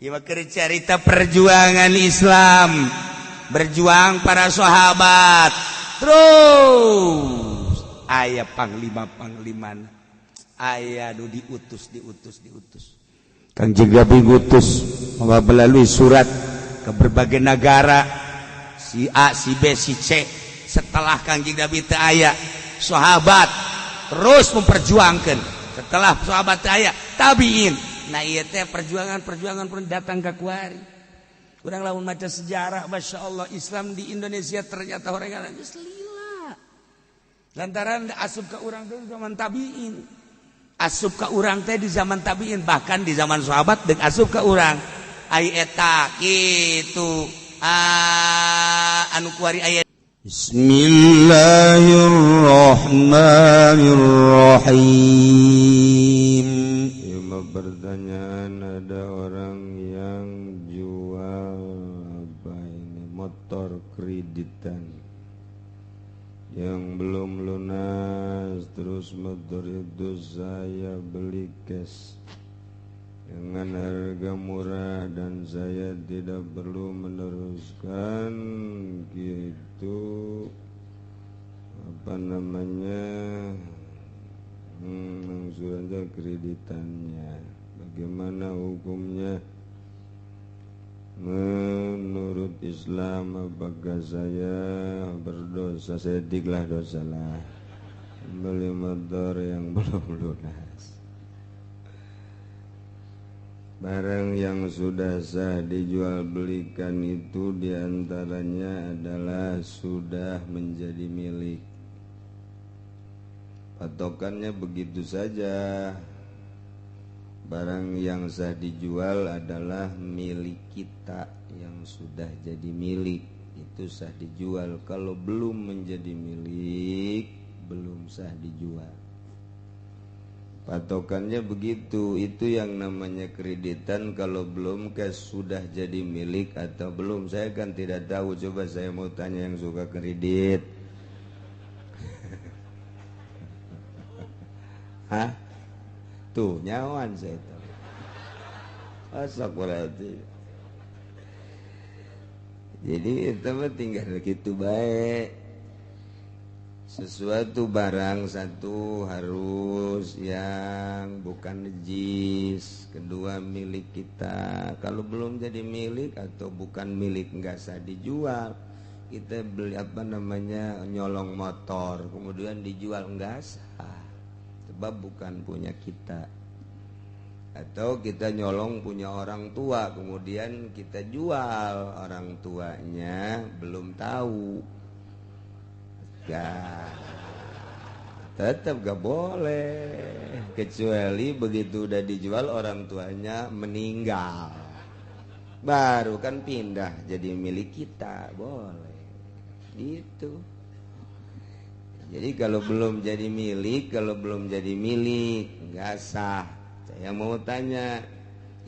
Ieu keur cerita perjuangan Islam, berjuang para sahabat. Terus aya panglima-panglimana, aya nu diutus. Kangjeng Nabi ngutus melalui surat ke berbagai negara, si A, si B, si C. Setelah Kangjeng Nabi teu aya, sahabat terus memperjuangkan. Setelah sahabat teu aya, tabiin. Nah iya teh perjuangan pun datang ke kuari. Urang lamun maca sejarah, Masya Allah, Islam di Indonesia ternyata orang geus lila. Lantaran asup ka urang teh di zaman tabiin. Asup ka urang teh di zaman tabiin, bahkan di zaman sahabat deuk asup ka urang. Ai eta kitu anu kuari aya. Bismillahirrahmanirrahim. Pertanyaan, ada orang yang jual motor kreditan yang belum lunas, terus motor itu saya beli cash dengan harga murah dan saya tidak perlu meneruskan gitu mengangsuran kreditannya. Bagaimana hukumnya? Menurut Islam, apakah saya berdosa? Sediklah dosalah beli motor yang belum lunas. Barang yang sudah sah dijual belikan itu diantaranya adalah sudah menjadi milik. Patokannya begitu saja. Barang yang sah dijual adalah milik kita, yang sudah jadi milik itu sah dijual. Kalau belum menjadi milik, belum sah dijual. Patokannya begitu. Itu yang namanya kreditan. Kalau belum sudah jadi milik atau belum, saya kan tidak tahu. Coba saya mau tanya yang suka kredit. Hah? Tuh nyawan saya tahu. Astagfirullahaladzim. Jadi itu mah tinggal gitu baik. Sesuatu barang satu harus yang bukan najis, kedua milik kita. Kalau belum jadi milik atau bukan milik nggak sah dijual. Kita beli nyolong motor kemudian dijual nggak sah. Sebab bukan punya kita. Atau kita nyolong punya orang tua, kemudian kita jual, orang tuanya belum tahu. Tetap gak boleh. Kecuali begitu udah dijual orang tuanya meninggal, baru kan pindah jadi milik kita, boleh. Gitu. Jadi kalau belum jadi milik, nggak sah. Saya mau tanya,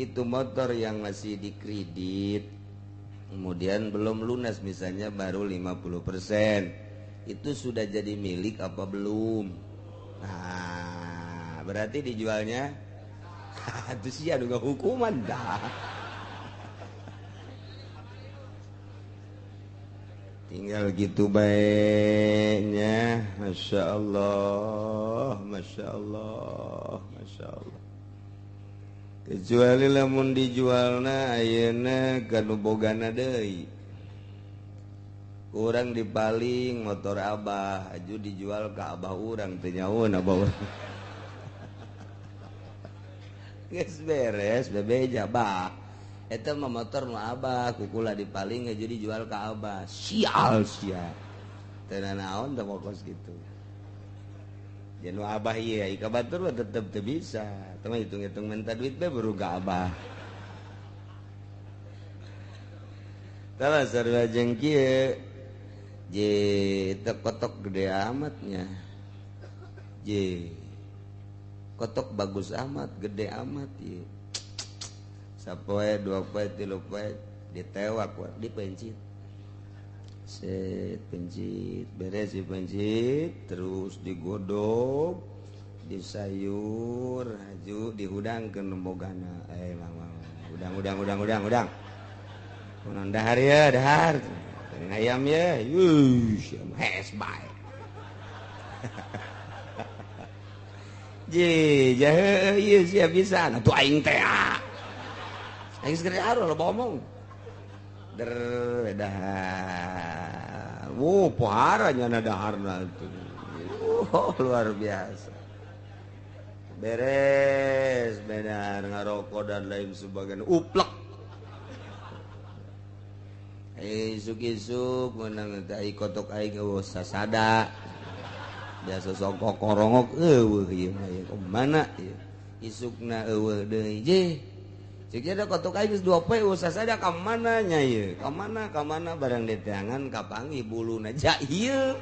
itu motor yang masih dikredit, kemudian belum lunas, misalnya baru 50%, itu sudah jadi milik apa belum? Nah, berarti dijualnya itu sih ada hukuman dah. Tinggal gitu baiknya. Masya Allah, Masya Allah, Masya Allah. Kecuali lamun dijualna ayeuna kanu bogana deui. Urang dipaling motor abah, aju dijual ke abah urang teu nyaun abah urang. Geus beres bebeja bah. Eta mah motor nu abah, kukula dipaling aju dijual ke abah. Sial. Teu naon teu pokos gitu. Jeung nu abah ieu ka batur mah tetep teu bisa. Teu mah hitung-hitung minta duit bae baru ka abah. Tara sarua jeung kieu. Je teu kotok gede amatnya. Je kotok bagus amat, gede amat ieu. Sapoe, 2 poe, 3 poe ditewak dipencit. Set pencit, beres dipencit, terus digodog, disayur, haju dihudangkeun bombogana. udang kunon dahar ya dahar ayam ya yush hes bae ji jah ieu sia bisa atuh aing teh aing segera aro lo ngomong der dahar pohara nyana daharna tuh luar biasa beres benar ngarokok dan lain sebagainya uplek isuk-isuk menang teh kotok aing sasada biasa songkok korongok eueuh ieu mah mana ieu isukna eueuh deui je ceuk ada kotok aing geus 2 poe sasada ka mana nya ieu ka mana barang deteangan kapangi buluna ja ieu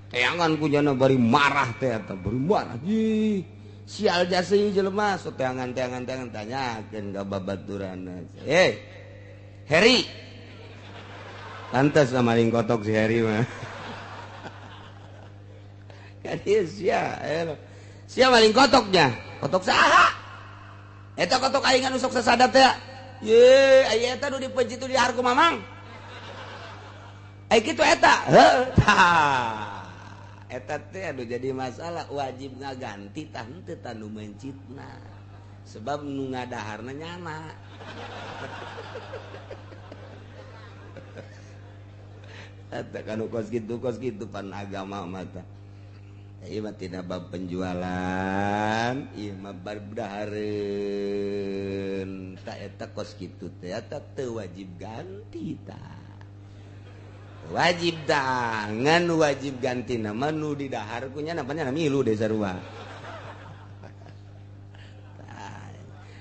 teangan kunyana bari marah teh eta bari marah ji sial jasa ieu jelema so teangan tanyakeun ka babaturana Heri lantas sama maling kotok si Heri mah kan ieu sia maling kotoknya kotok saha eta kotok aing anu sok sasada teh ye aya eta nu dipeujit tu di hareup ku mamang ai kitu eta heuh eta teh anu jadi masalah wajib ngaganti tah henteu tanu mencitna sebab nu ngadaharna nyana eta kanu kos kitu pan agama mata ieu mah tina bab penjualan ieu mah bardahareun ta eta kos kitu teh eta teu wajib ganti tah wajib dangan wajib ganti nama nu di dahar kunya namanya milu deh sarua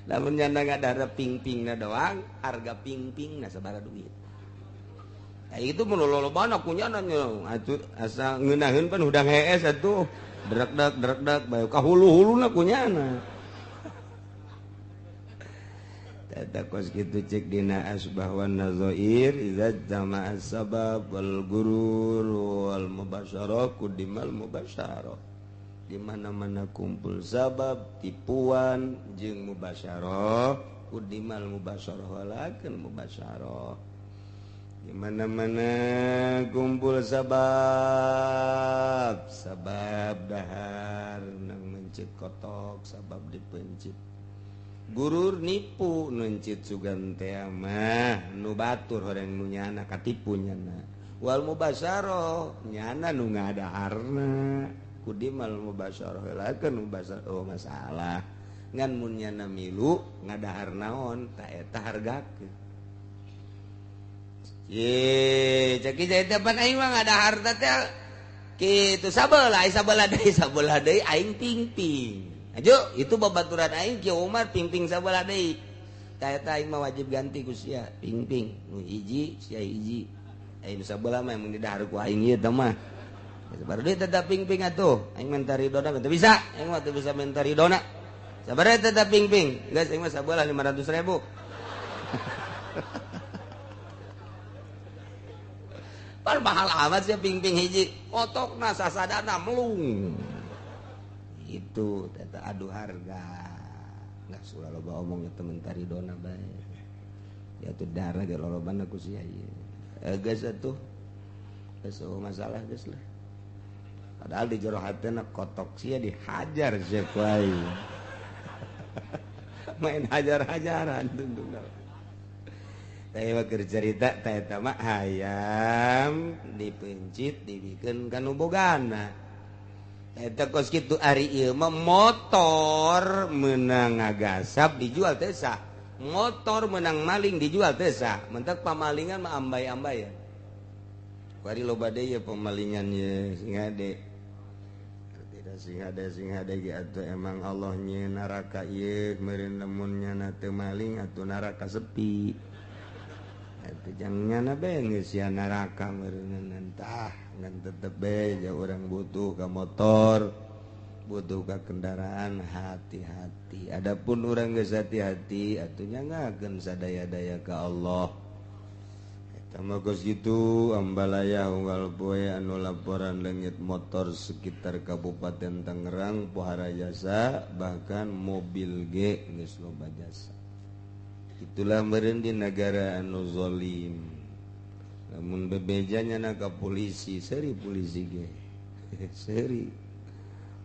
namun nyanda nggak ada ping-ping na doang harga ping-ping na sabara duit kayak itu melololo banyak kunya nanya asa ngenahin pan udang hees atuh derak bayu kahulu-hulu na kunya na tata kos kitu cek dina asbah wan nazair idza jama'a sabab wal gurur wal mubasyarah kudimal mubasyarah di mana-mana kumpul sabab tipuan jeung mubasyarah kudimal mubasyarah walakeun mubasyarah di mana-mana kumpul sabab dahar nang mencit kotok sabab dipencit gurur nipu nuncit sugan teh mah nu batur horeng nu nyana katipu nyana wal mubasyarah nyana nu ngadaharna kudimal mubasyarah lakeun mubasyarah oh masalah ngan mun nyana milu ngadahar naon ta eta hargakeun ye caki eta pan aing mah ngadahar teh kitu sabelah deui aing ping-ping ajo itu babaturan aing Ki Umar ping-ping sabelah deui ta eta aing mah wajib ganti ku sia ping-ping nu hiji sia hiji aing sabelah mah mun didahar ku aing ieu teh mah sabar deui tetep ping-ping atuh aing minta ridona teu bisa aing mah teu bisa minta ridona sabar deui tetep ping-ping geus aing mah sabelah 500.000 pan mahal amat sia ping-ping hiji otokna sasadana melung itu tata adu harga nggak sulah loba omong itu mentari dona bae ya tuh darah ge lolobana ku sia ieu geus atuh geus masalah geus lah padahal di jero hatena kotok sia dihajar sia ku aing main hajar-hajaran tundukna teh mah keur carita teh eta mah hayam dipencit dibikeun kanu bogana eta kos kitu ari ieu mah motor meunang ngagasap dijual teh sah motor meunang maling dijual teh sah mentek pamalingan mah ambay-ambay ya bari loba deui pamalingan ye singade tidak singade ge atuh emang Allah nyieun neraka ieu meureun lamun nyana teu maling atuh neraka sepi atuh jangan bae geus sia neraka meureun entah ngan tetep bae ja urang butuh ka motor butuh ka kendaraan hati-hati adapun urang geus hati-hati atuh nyangakeun sadaya-daya ka Allah eta mah geus kitu ambalaya unggal poe anu laporan leungit motor sekitar Kabupaten Tangerang pohara jasa bahkan mobil ge geus loba jasa itulah meureun di negara anu zalim lamun bebejanya ka polisi seuri polisi ge seuri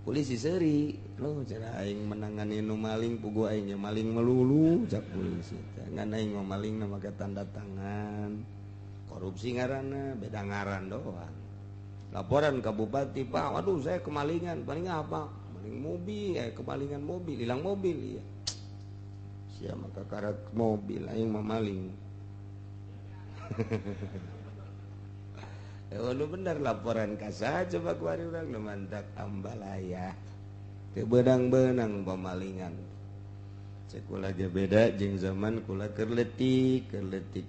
polisi seuri lo cara aing menangani nu maling pugu aing nya maling melulu cak polisi ngan aing mah maling na make tanda tangan korupsi ngaranna beda ngaran doang laporan ke bupati, Pak, waduh saya kemalingan apa? Maling mobil, kemalingan mobil, hilang mobil ya. Siapa maka karat mobil, aing mah maling. Waduh benar laporan kasa coba kuari urang nu mantak ambalaya. Teu beunang-beunang pamalingan. Cek kula ge beda jeung zaman kula keur leutik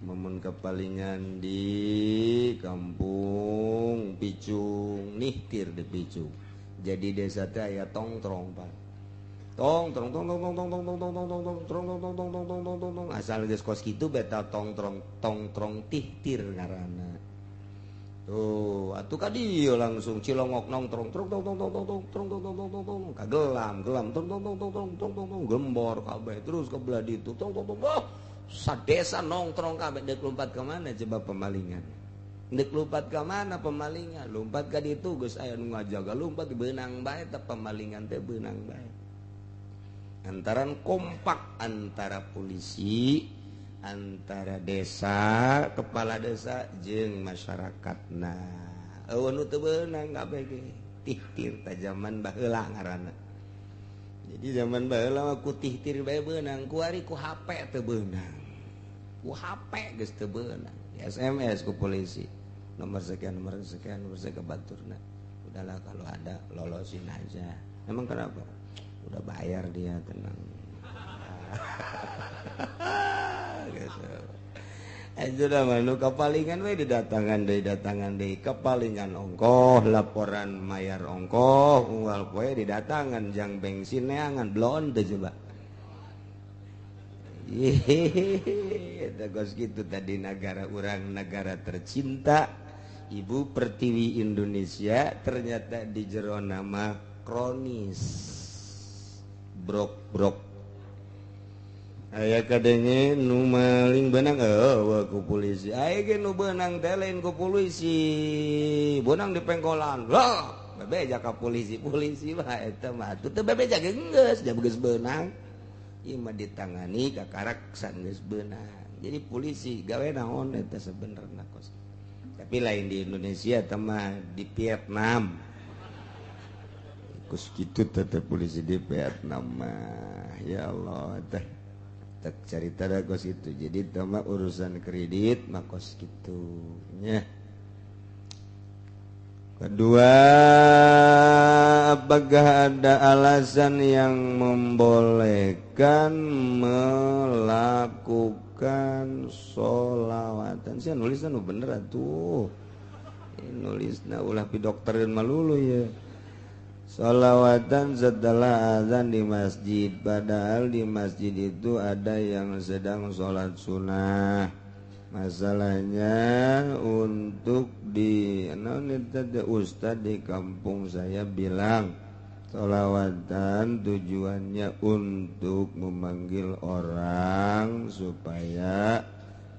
mamun kapalingan di kampung Picung, nihtir di Picung. Jadi desa teh aya tongtrong, Pak. Tongtrong asal geus kos kitu beta tongtrong tihtir ngaranna. Tuh, atuh ka dieu langsung Cilongok nongtrong kagelam gembor kabeh terus ke belah ditu sadesa nongtrong kabeh deuk lompat ka mana coba pemalingan deuk lompat ka mana pemalingan lompat ka ditu geus aya nu ngajaga lompat beunang bae teh pemalingan teh beunang bae antaran kompak antara polisi antara desa kepala desa jeung masyarakat nu teu beunang kabeh ge tihtir ta zaman baheula ngaranna jadi zaman baheula mah ku tihtir bae beunang ku ari ku HP teu beunang ku HP geus teu beunang SMS ku polisi nomor sekian baturna udahlah kalau ada lolosin aja emang kenapa udah bayar dia tenang sudah manu kapalingan we didatangan deui kapalingan ongkoh laporan mayar ongkoh unggal poe didatangan jang bensin neangan blon teh coba eta kos kitu tadi negara urang negara tercinta Ibu Pertiwi Indonesia ternyata di jero nama kronis brok aya kadenge nu maling beunang ku polisi aya ge nu beunang teh lain ku polisi beunang di pengkolan lah bebeja ka polisi mah eta mah atuh teu bebeja ge geus da geus beunang ieu mah ditangani ka karaksan geus beunang jadi polisi gawe naon eta sebenarnya kos tapi lain di Indonesia teh mah di Vietnam kos kitu teh polisi di Vietnam mah ya Allah teh tak cerita dah kos itu jadi tama urusan kredit makos gitu nya kedua apakah ada alasan yang membolehkan melakukan sholawatan saya nulisnya nu bener atuh nulisna ulah pidokterin malulu ya sholawatan setelah azan di masjid padahal di masjid itu ada yang sedang sholat sunnah masalahnya untuk di ustad di kampung saya bilang sholawatan tujuannya untuk memanggil orang supaya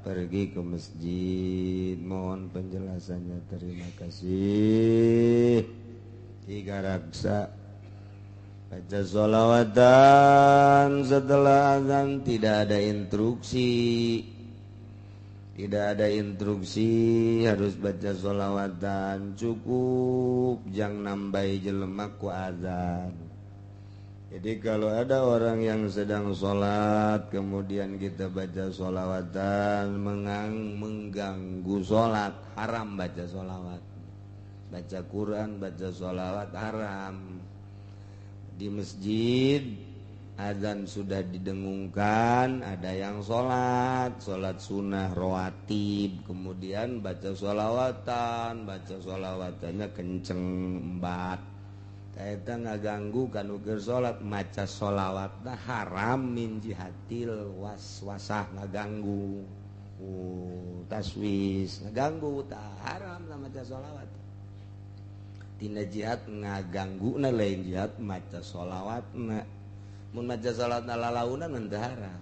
pergi ke masjid mohon penjelasannya terima kasih tiga raksa baca sholawatan setelah azan tidak ada instruksi harus baca sholawatan cukup jangan nambahi jelema ku azan jadi kalau ada orang yang sedang sholat kemudian kita baca sholawatan mengganggu sholat haram baca sholawat baca Quran, baca sholawat haram di masjid azan sudah didengungkan ada yang sholat sunnah rawatib kemudian baca sholawatannya kenceng embat eta ngaganggu kan ukur sholat maca sholawatna haram min jihatil waswasah ngaganggu taswis ngaganggu tak haram sama maca sholawat tina jihad ngagangguna lain jihad maca sholawatna mun maca sholawatna lalaunan mun teu haram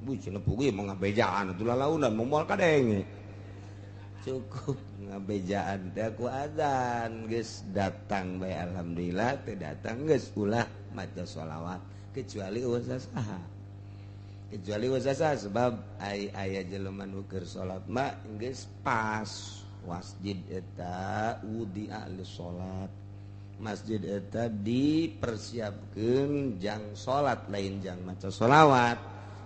Bu cenah pugi mau ngabejaan atuh lalaunan moal kadenge. Cukup ngabejaan teh ku adzan geus datang bae alhamdulillah teu datang geus ulah maca sholawat kecuali usaha. Kecuali usaha sebab aya jelema nu keur salat mah geus pas masjid eta wudi'a li salat. Masjid eta dipersiapkeun jang salat lain jang maca sholawat.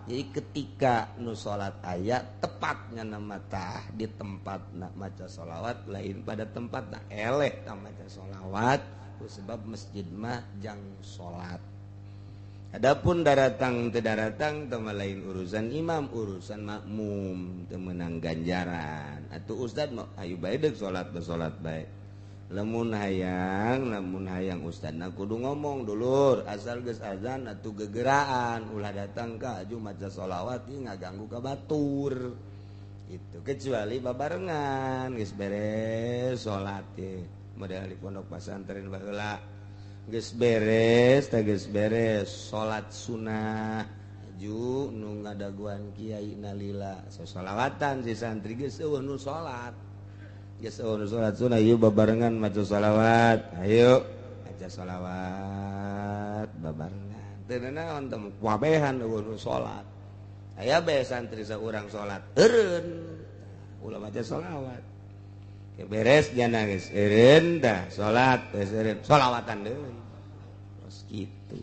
Jadi ketika nu salat aya tepatnya nama tah di tempat nak maca sholawat lain pada tempat nak eleh tak maca sholawat sebab masjid mah jang salat. Adapun daratang teu daratang teh lain urusan imam urusan makmum teu meunang ganjaran. Atuh ustad mah ayo bae deuk salat bae. Lamun hayang ustadna kudu ngomong dulur asal geus azan atuh gegeraan ulah datang ka aju maca sholawat ieu ngaganggu ka batur itu kecuali babarengan geus beres salat teh model di pondok pesantren baheula geus beres salat sunah aju nu ngadaguan kiai nalila sholawatan si santri geus eueuh nu salat geus eueuh nu salat sunah ieu babarengan maca sholawat ayo maca sholawat babarengan teu naon teh wabehan eueuh nu salat aya bae santri saurang salat eureun ulah maca sholawat beres jana geus eureun tah salat geus eureun sholawatan deui tos kitu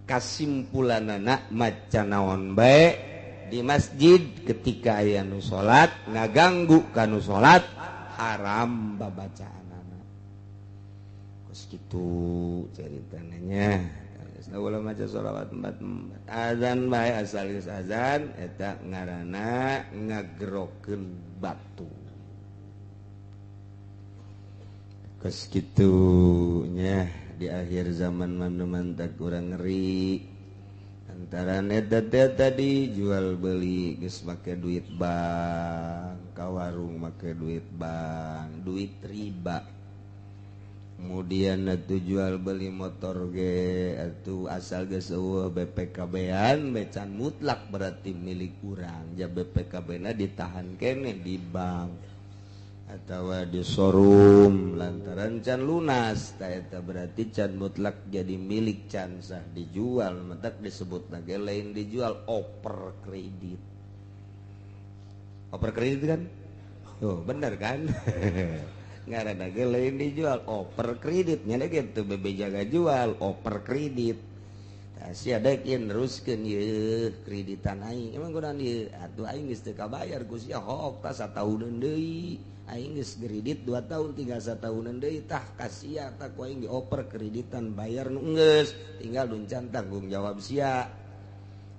kasimpulanana maca naon bae di masjid ketika aya nu salat ngaganggu ka nu salat haram babacaanana geus kitu caritana nya ulah maca sholawat empat azan bae asal geus azan eta ngaranna ngagerokeun batu geus kitu nya di akhir zaman maneuman tak urang ngeri antaran eta tadi jual beli geus make duit bank ka warung make duit bank duit riba kemudian atuh jual beli motor ge atuh asal geus eueuh BPKB-an becan mutlak berarti milik urang ja BPKB-na ditahan keneh di bank atawa di showroom lantaran can lunas tah eta berarti can mutlak jadi milik can sah dijual mentak disebutna ge lain dijual oper kredit kan oh bener kan ngaranna ge lain dijual oper kredit nya gitu bebe jaga jual oper kredit tah sia deuk yen neruskeun ieu kreditan aing emang kunaon ieu atuh aing geus teu kabayar ku sia hok tah satauneun deui aing geus kredit 2 tahun tinggal satauneun deui tah kasia tah ku aing dioper kreditan bayar nu geus tinggal duncan tanggung jawab sia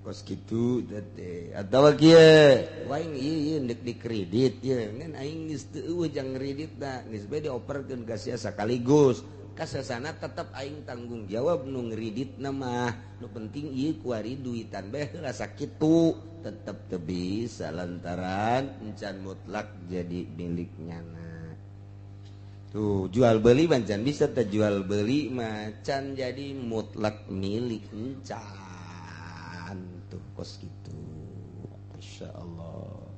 kos kitu teh atawa kieu aing ieu neuk di kredit ye ngan aing geus teu eueuh jang kreditna geus bae dioperkeun ka sia sakaligus kasasana tetep aing tanggung jawab nu ngreditna mah nu penting ieu kuari duitan bae heula sakitu tetep teu bisa lantaran encan mutlak jadi miliknya tuh jual beli mancan bisa teh jual beli macan jadi mutlak milik encan tuh kos gitu masyaallah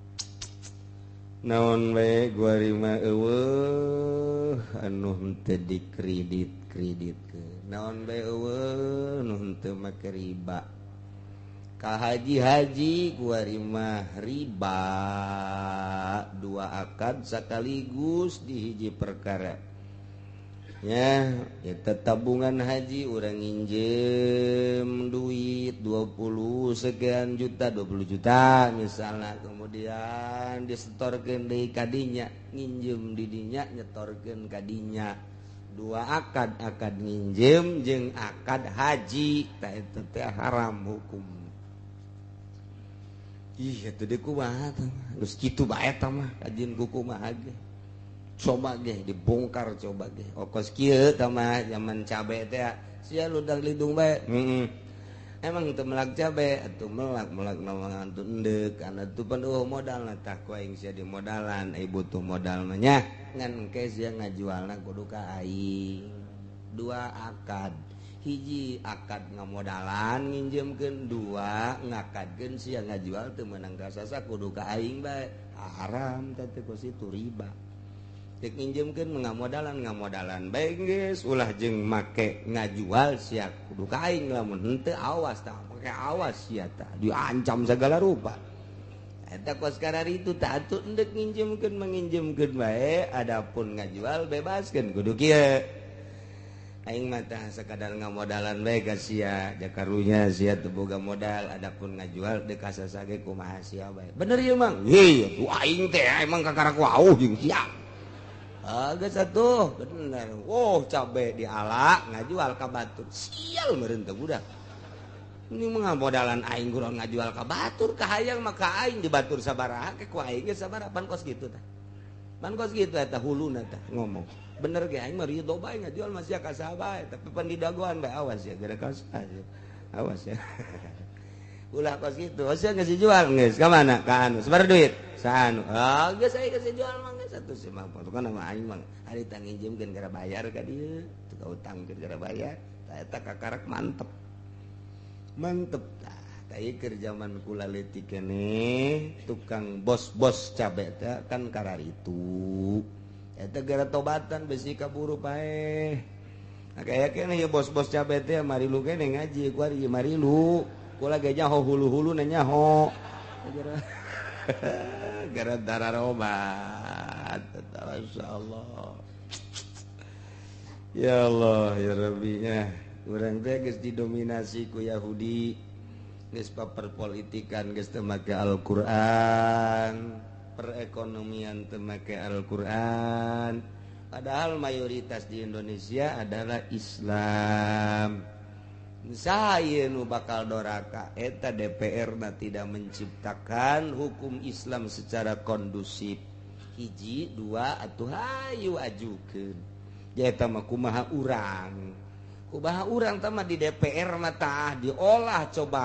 naon bae guari mah eueuh anu henteu dikredit-kreditkeun naon bae eueuh nu henteu make riba ka haji guari mah riba 2 akad sakaligus di hiji perkara nya eta tabungan haji urang nginjem duit 20 sekian juta 20 juta misalnya kemudian disetorkeun deui ka dinya nginjem di dinya nyetorkeun ka dinya 2 akad nginjem jeung akad haji tah eta teh haram hukum ih atuh deui kumaha tah geus kitu bae eta mah kajieun kumaha ge coba ge dibongkar coba ge okos kieu tah mah zaman cabe teh sia ludag lidung bae emang teu melak cabe atuh melak naon atuh endek kana teu pan modal tah ku aing sia di modalan ai butuh modal mah nya ngan engke sia ngajualna kudu ka aing 2 akad hiji akad ngamodalan nginjemkeun, dua ngakadkeun sia ngajual teu meunang kasasa kudu ka aing bae. Haram teh kos itu riba. Tek nginjemkeun ngamodalan bae geus ulah jeung make ngajual sia kudu ka aing, lamun henteu awas tah make awas sia tah diancam segala rupa. Eta kos karari itu tah atuh endek nginjemkeun manginjemkeun bae, adapun ngajual bebaskeun kudu kieu. Aing mah tah sakadar ngamodalan bae ka sia, jakarunya sia teu boga modal, adapun ngajual deuk kasasa ge kumaha sia bae. Bener ieu Mang? Heuh, tuh aing teh emang kakaraku auh jeung sia. Geus atuh, bener. Oh, cabe diala ngajual ka batur. Sial meureun teh budak. Ini mah modalan aing kudu ngajual ka batur, kahayang mah ka aing di batur sabaraha ke ku aing ge sabaraha pan kos kitu tah. Pan kos kitu eta huluna tah ngomong. Bener ge aing mah ridho bae ngajual mah sia ka saha tapi pan di dagoan bae awas ya gara ka saha. Awas ya. Ulah kos kitu, sia geus dijual geus ka mana? Ka anu, sabar duit. Saanu. Geus aing geus dijual mah geus atuh si mah kan nama aing mah ari tang nginjemkeun gara bayar ka dieu, teu utangkeun gara bayar. Tah eta kakarak mantep. Mantep tah. Tah ieu keur zaman kula leutik keneh, tukang bos-bos cabe teh kan kararitu. Eta gara tobatan besi kaburu paeh. Nah, kayak keneh bos-bos cabe teh marilu keneh ngaji ku ari marilu. Kula ge nyaho hulu-hulu na nyaho. Gara dararobat. Masyaallah. Ya Allah ya Rabbi nya. Urang teh geus didominasi ku Yahudi. Geus paperpolitikan geus teu make Al-Qur'an. Perekonomian teu make Al-Qur'an. Padahal mayoritas di Indonesia adalah Islam. Saya nu bakal doraka eta DPR na tidak menciptakan hukum Islam secara kondusif. Hiji, dua atuh hayu ajukeun. Eta mah kumaha urang. Kumaha urang tah mah di DPR mah tah diolah coba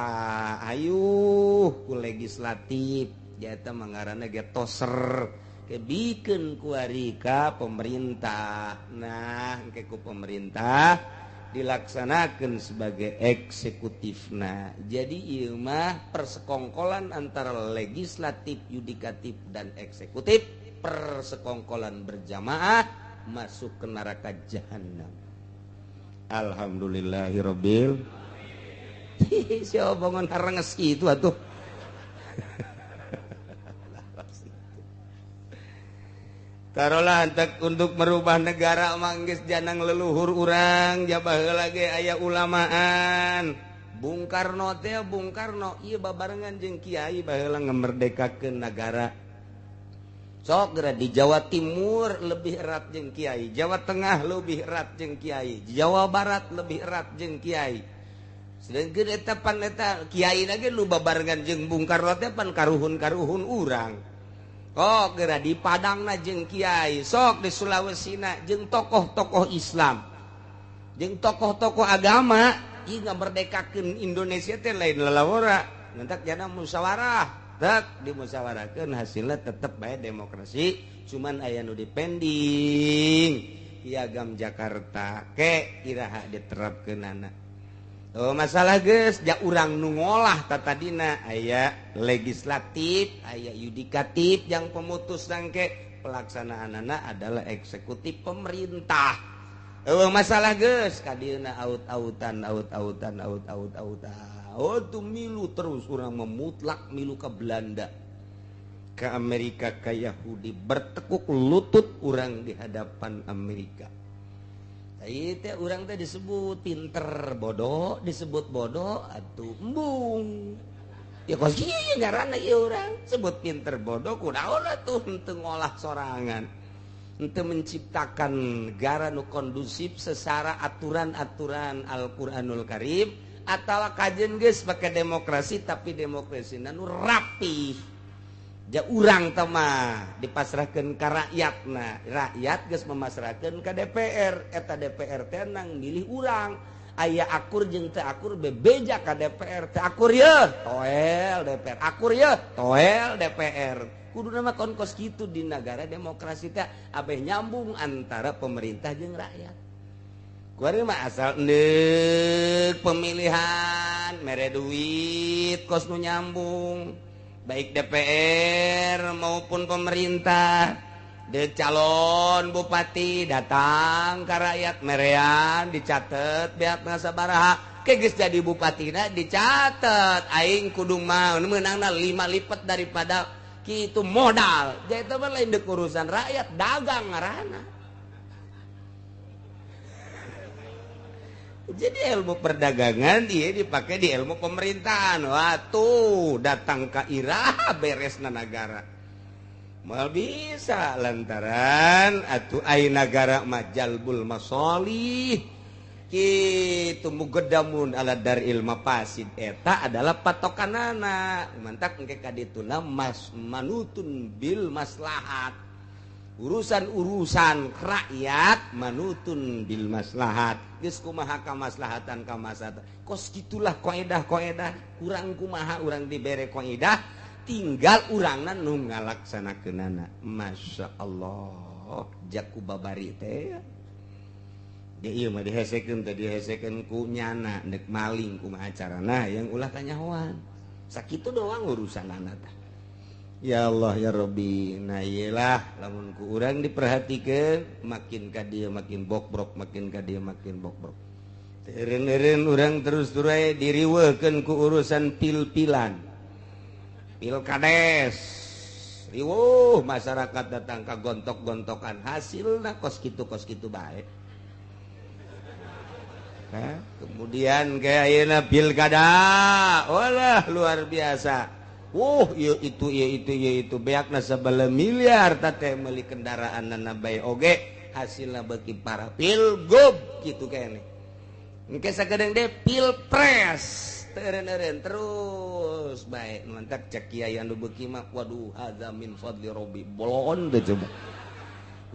ayo ku legislatif. Eta mah ngaranna ge toser. Kebikeun ku ari ka pemerintah. Nah, engke ku pemerintah dilaksanakan sebagai eksekutifna. Jadi ieu mah persekongkolan antara legislatif, yudikatif dan eksekutif, persekongkolan berjamaah masuk ke neraka jahanam. Alhamdulillahirabbil. Siapa bangun haranges itu atuh. Taruhlah untuk merubah negara manggis janang leluhur urang jabah heula ge aya ulamaan. Bung Karno teh Bung Karno ieu babarengan jeung kiai baheula ngamerdekakeun nagara. Sok geura di Jawa Timur lebih erat jeung kiai, Jawa Tengah lebih erat jeung kiai, Jawa Barat lebih erat jeung kiai. Sedengkeun eta pan eta kiaina ge lu babarengan jeung Bung Karno teh pan karuhun-karuhun urang. Oh, geura di Padangna jeung kiai, sok di Sulawesina jeung tokoh-tokoh Islam. Jeung tokoh-tokoh agama, ieu ngamerdekakeun Indonesia teh lain lalawara. Ngantak jana musyawarah, tak dimusyawarahkeun hasilna tetep bae demokrasi, cuman aya nu dipending. Piagam Jakarta ke iraha diterapkeunana. Oh, masalah geus ja urang nu ngolah tatadina aya legislatif, aya yudikatif yang pemutus sangke pelaksanaanana adalah eksekutif pemerintah. Masalah geus kadieuna aut-autan. Oh, tuh milu terus urang memutlak milu ke Belanda, ke Amerika, ke Yahudi, bertekuk lutut urang di hadapan Amerika. Itu orang teh disebut pinter bodoh, disebut bodoh atuh embung. Ya kos kieu ngaranna ieu urang sebut pinter bodoh kunaon atuh henteu ngolah sorangan. Henteu menciptakan negara nu kondusif secara aturan-aturan Al-Qur'anul Karim atawa kajen geus pake demokrasi tapi demokrasina nu rapih. Ja urang teh mah dipasrahkeun ka rakyatna, rakyat geus memasrahkeun ka DPR, eta DPR teh nang milih urang. Aya akur jeung teu akur bebeja ka DPR, teu akur yeuh toel DPR, akur yeuh toel DPR. Kuduna mah kos kitu di negara demokrasi teh abeh nyambung antara pemerintah jeung rakyat. kuari mah asal pemilihan mere duit kos nu nyambung baik DPR maupun pemerintah de calon bupati datang ke rakyat merean dicatat beakna sabaraha geus jadi bupatina dicatat aing kudu mah meunangna 5 lipat daripada kitu modal jadi itu mah lain deuk urusan rakyat dagang ngaranna. Jadi ilmu perdagangan dia dipakai di ilmu pemerintahan. Wah tuh datang ke Ira beresna negara. Mal bisa lantaran atuh ai negara majalbul masolih. Kitu mugedamun ala daril mafasid eta adalah patokanana. Mantak engke kadituna manutun bil maslahat. Urusan-urusan rakyat manutun bil maslahat geus kumaha kamaslahatan kamaslahatan kos gitulah qaedah urang kumaha urang dibere qaedah tinggal urangna nu ngalaksanakeunana masyaallah jaku babari teh dia ieu mah dihesekeun teh dihesekeun ku nyana deuk maling kumaha carana yang ulah kanyahoan sakitu doang urusanana teh. Ya Allah ya Rabbi, nah iyalah lamun ku urang diperhatikeun makin ka dieu makin bokbrok makin ka dieu makin bokbrok. Eureun-eureun urang terus turai diriweukeun ku urusan pil-pilan. Pilkades. Riweuh masyarakat datang ka gontok-gontokan hasilna kos kitu bae. Kemudian kayak ayeuna pilkada, walah luar biasa. Itu beakna sabala miliar teh meuli kendaraan bae oge hasilna beuki para pilgub kitu kene. Engke sakedeng de pilpres teureun-eureun terus bae mantap cek kiai anu beuki mah waduh hadza min fadli rabbi bolon teh coba.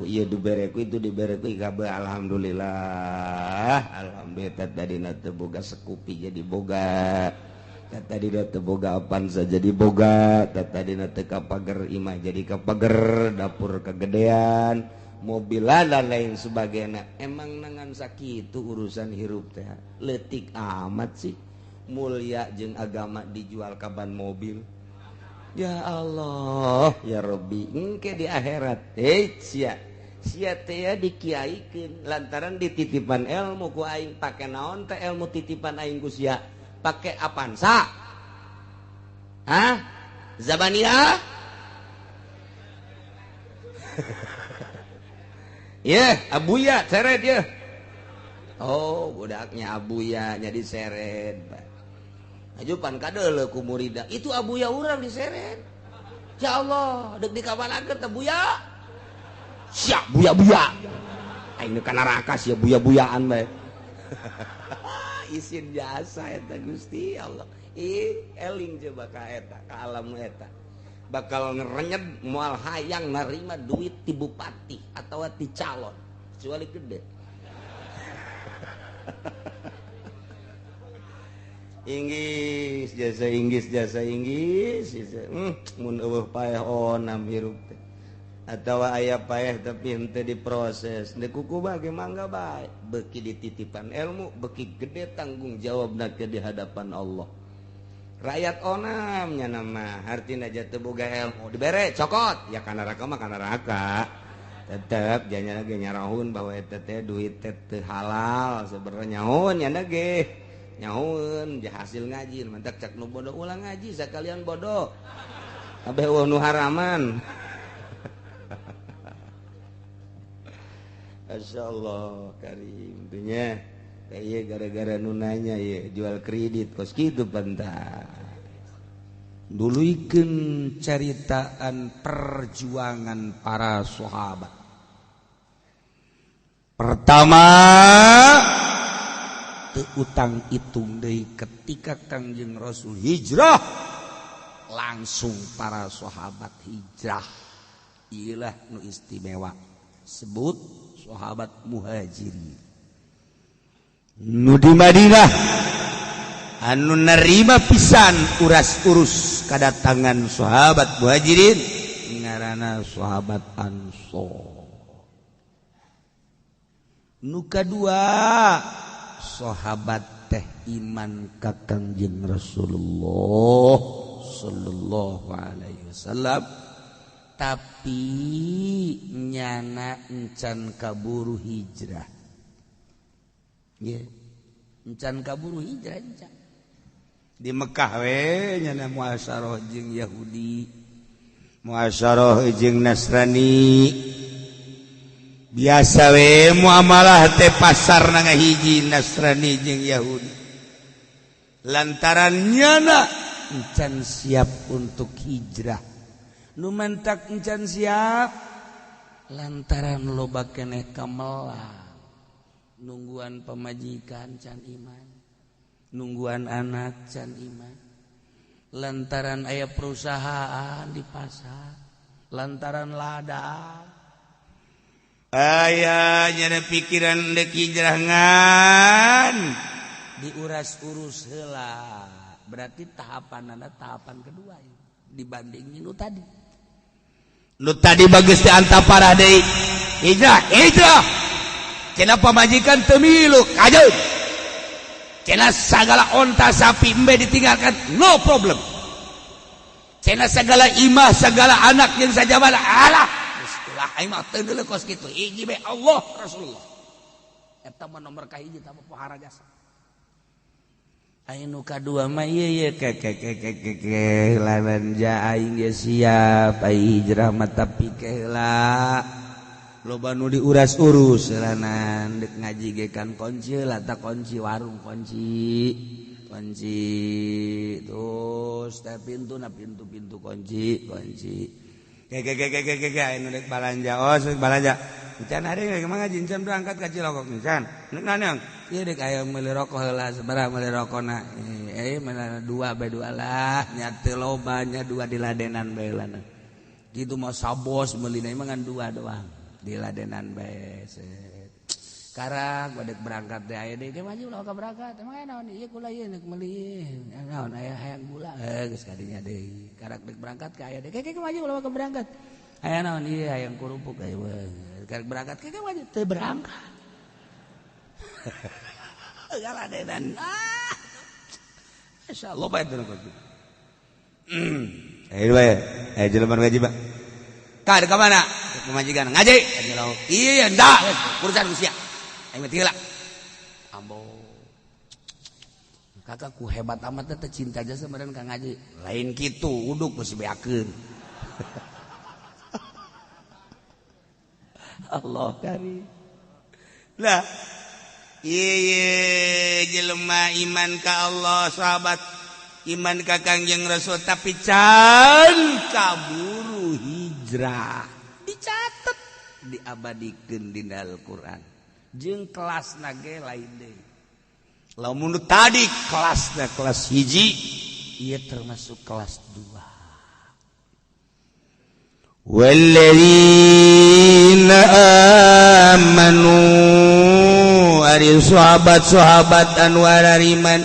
Ieu dibereku itu dibereku kabeh alhamdulillah. Alhamdulillah tadina teu boga sekupi jadi boga. Tadi teu boga apansa jadi boga, tadi teu kapager imah jadi kapager, dapur kegedean, mobilan dan lain sebagainya. Emang nangan sakitu urusan hirup teh. Leutik amat sih. Mulia jeung agama dijual kaban mobil. Ya Allah, ya Rabbi, engke di akhirat. Sia teh dikiaikeun lantaran dititipan ilmu ku aing pake naon teh ilmu titipan aing ku sia. Pakai Avanza, Zabania, Abuya seret ya. Oh budaknya Abuya jadi seret. Ajupan kadele ku murida itu Abuya urang diseret. Ya Allah, dek dikabanakeun Abuya. Siap buya-buya. Aing kana neraka sia buya-buyaan bae. Isin jasa eta Gusti Allah eling coba ka eta ka alam eta bakal ngerenyed moal hayang narima duit ti bupati atau ti calon kecuali gede Inggris jasa Inggris mun eueuh paeh onam hirup teh atawa aya paeh tapi henteu diproses deuk kuku bage mangga bae beuki dititipan ilmu beuki gede tanggung jawabna ke di hadapan Allah rakyat onam nya nama artina jatuh boga ilmu dibere cokot ya kana neraka mah kana neraka tetep janya ge nyarahun bahwa eta teh duit teh teu halal sebenarnya nyahoun nya ge nyahoun jah hasil ngaji mantak cak nu bodoh ulang ngaji sakalian bodoh kabeh nu haraman. Masyaallah karim dunya kayak gara-gara nunanya ya jual kredit kos gitu pantas duluikeun caritaan perjuangan para sahabat. Pertama teu utang itung deui ketika Kangjeng Rasul hijrah langsung para sahabat hijrah ieulah nu istimewa sebut sahabat muhajirin nu di Madinah anu narima pisan uras-urus kedatangan sahabat muhajirin ngaranna sahabat Ansor Nuka dua sahabat teh iman ka Kangjeng Rasulullah sallallahu alaihi wasallam tapi nyana encan kaburu hijrah. Nggih. Encan kaburu hijrah encan. Di Mekah we nyana muasyarah jeung Yahudi, muasyarah jeung Nasrani. Biasa we muamalah teh pasar na ngahiji Nasrani jeung Yahudi. Lantaran nyana encan siap untuk hijrah. Nu mentak encan siap lantaran loba keneh kamelang. Nungguan pemajikan can iman. Nungguan anak can iman. Lantaran aya perusahaan di pasar. Lantaran ladang. Ayahnya ada pikiran dek hijrahan diuras-urus heula. Berarti tahapan kedua ya. Dibandingin nu tadi. Nu tadi bagus diantap parah deui. Hijrah. Cenah pamajikan teu milu, kajeun. Cenah sagala onta sapi embe ditinggalkan, no problem. Cenah sagala imah, sagala anak yang sajabala, alah. Aing mah teu deuleu kos kitu. Hiji be Allah Rasulullah. Eta mah nomor kahiji tah pohara jasa. Aing nu kadua mah ieu lawan ja aing ge siap ai hijrah mah tapi heula. Loba nu diuras-urus heulanan deuk ngaji ge kan kunci heula tah kunci warung kunci terus teh pintu kunci. Kayak nu dek balanja. Encan hari ge mah ngaji berangkat ka Cilokok encan. Nek nanang, ieu dek aya meuli rokok heula sabaraha meuli rokona. Mana dua lah, nya teu loba nya dua diladenan bae heula. Kitu mah sabos meuli na mah ngan dua doang. Diladenan bae. Karang badek berangkat teh aya deui mah ulah ka berangkat. Emang aya naon ieu kula ieu nek meuli. Naon aya hayang gula. Geus kadinya deui. Karang dek berangkat ka aya deui. Kek maju ulah ka berangkat. Aya naon ieu hayang kurupuk aya we. Karang berangkat kek maju teu berangkat. Galadenan. Masyaallah bae teu kitu. Ayo bae. Ayo jelema ngaji, Pak. Ka ka mana? Pemajikan ngaji. Iya, ndak. Urusan usia. Aing mah tiheula. Ambo. Kakak ku hebat amat teh cinta jasa meureun ka ngaji. Lain kitu, uduk mesti beakeun. Allah karim. Lah, ieu jelema iman ka Allah sahabat, iman ka Kangjeng Rasul tapi can kaburu hijrah. Dicatet, diabadikeun dina Al-Qur'an. Jeung kelasna ge lain deui. Lamun tadi kelasna kelas hiji, ieu termasuk kelas 2. Walladzina amanu ari sahabat-sahabat anu arariman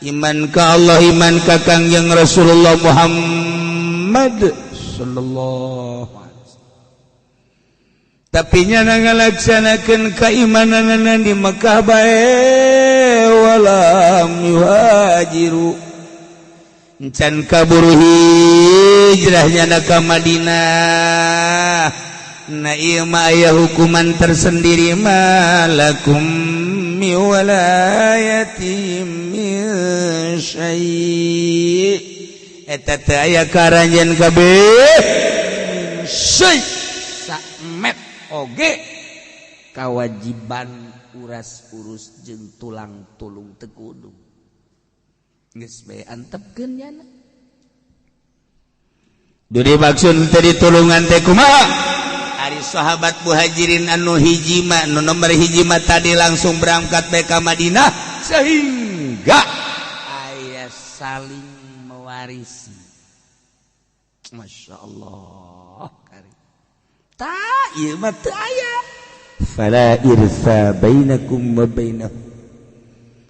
iman ka Allah iman ka Kangjeng Rasulullah Muhammad sallallahu alaihi tapi nyana ngalaksanakeun keimananana di Mekah bae walam yuhajiru encan kaburu hijrah nyana ka Madinah na ieu mah aya hukuman tersendiri malakum mi walayatim min syai' eta teh aya karanjeun kabeh syai' samet oge kewajiban uras-urus jeung tulang tulung teu kudu geus bae antepkeun nyana duri maksud teh ditulungan teh kumaha ari sahabat muhajirin anu hiji mah nu nomor hiji mah tadi langsung berangkat bae ka Madinah sehingga aya saling mewarisi masyaallah karim ta ieu mah teu aya fala irsa bainakum wa bainahum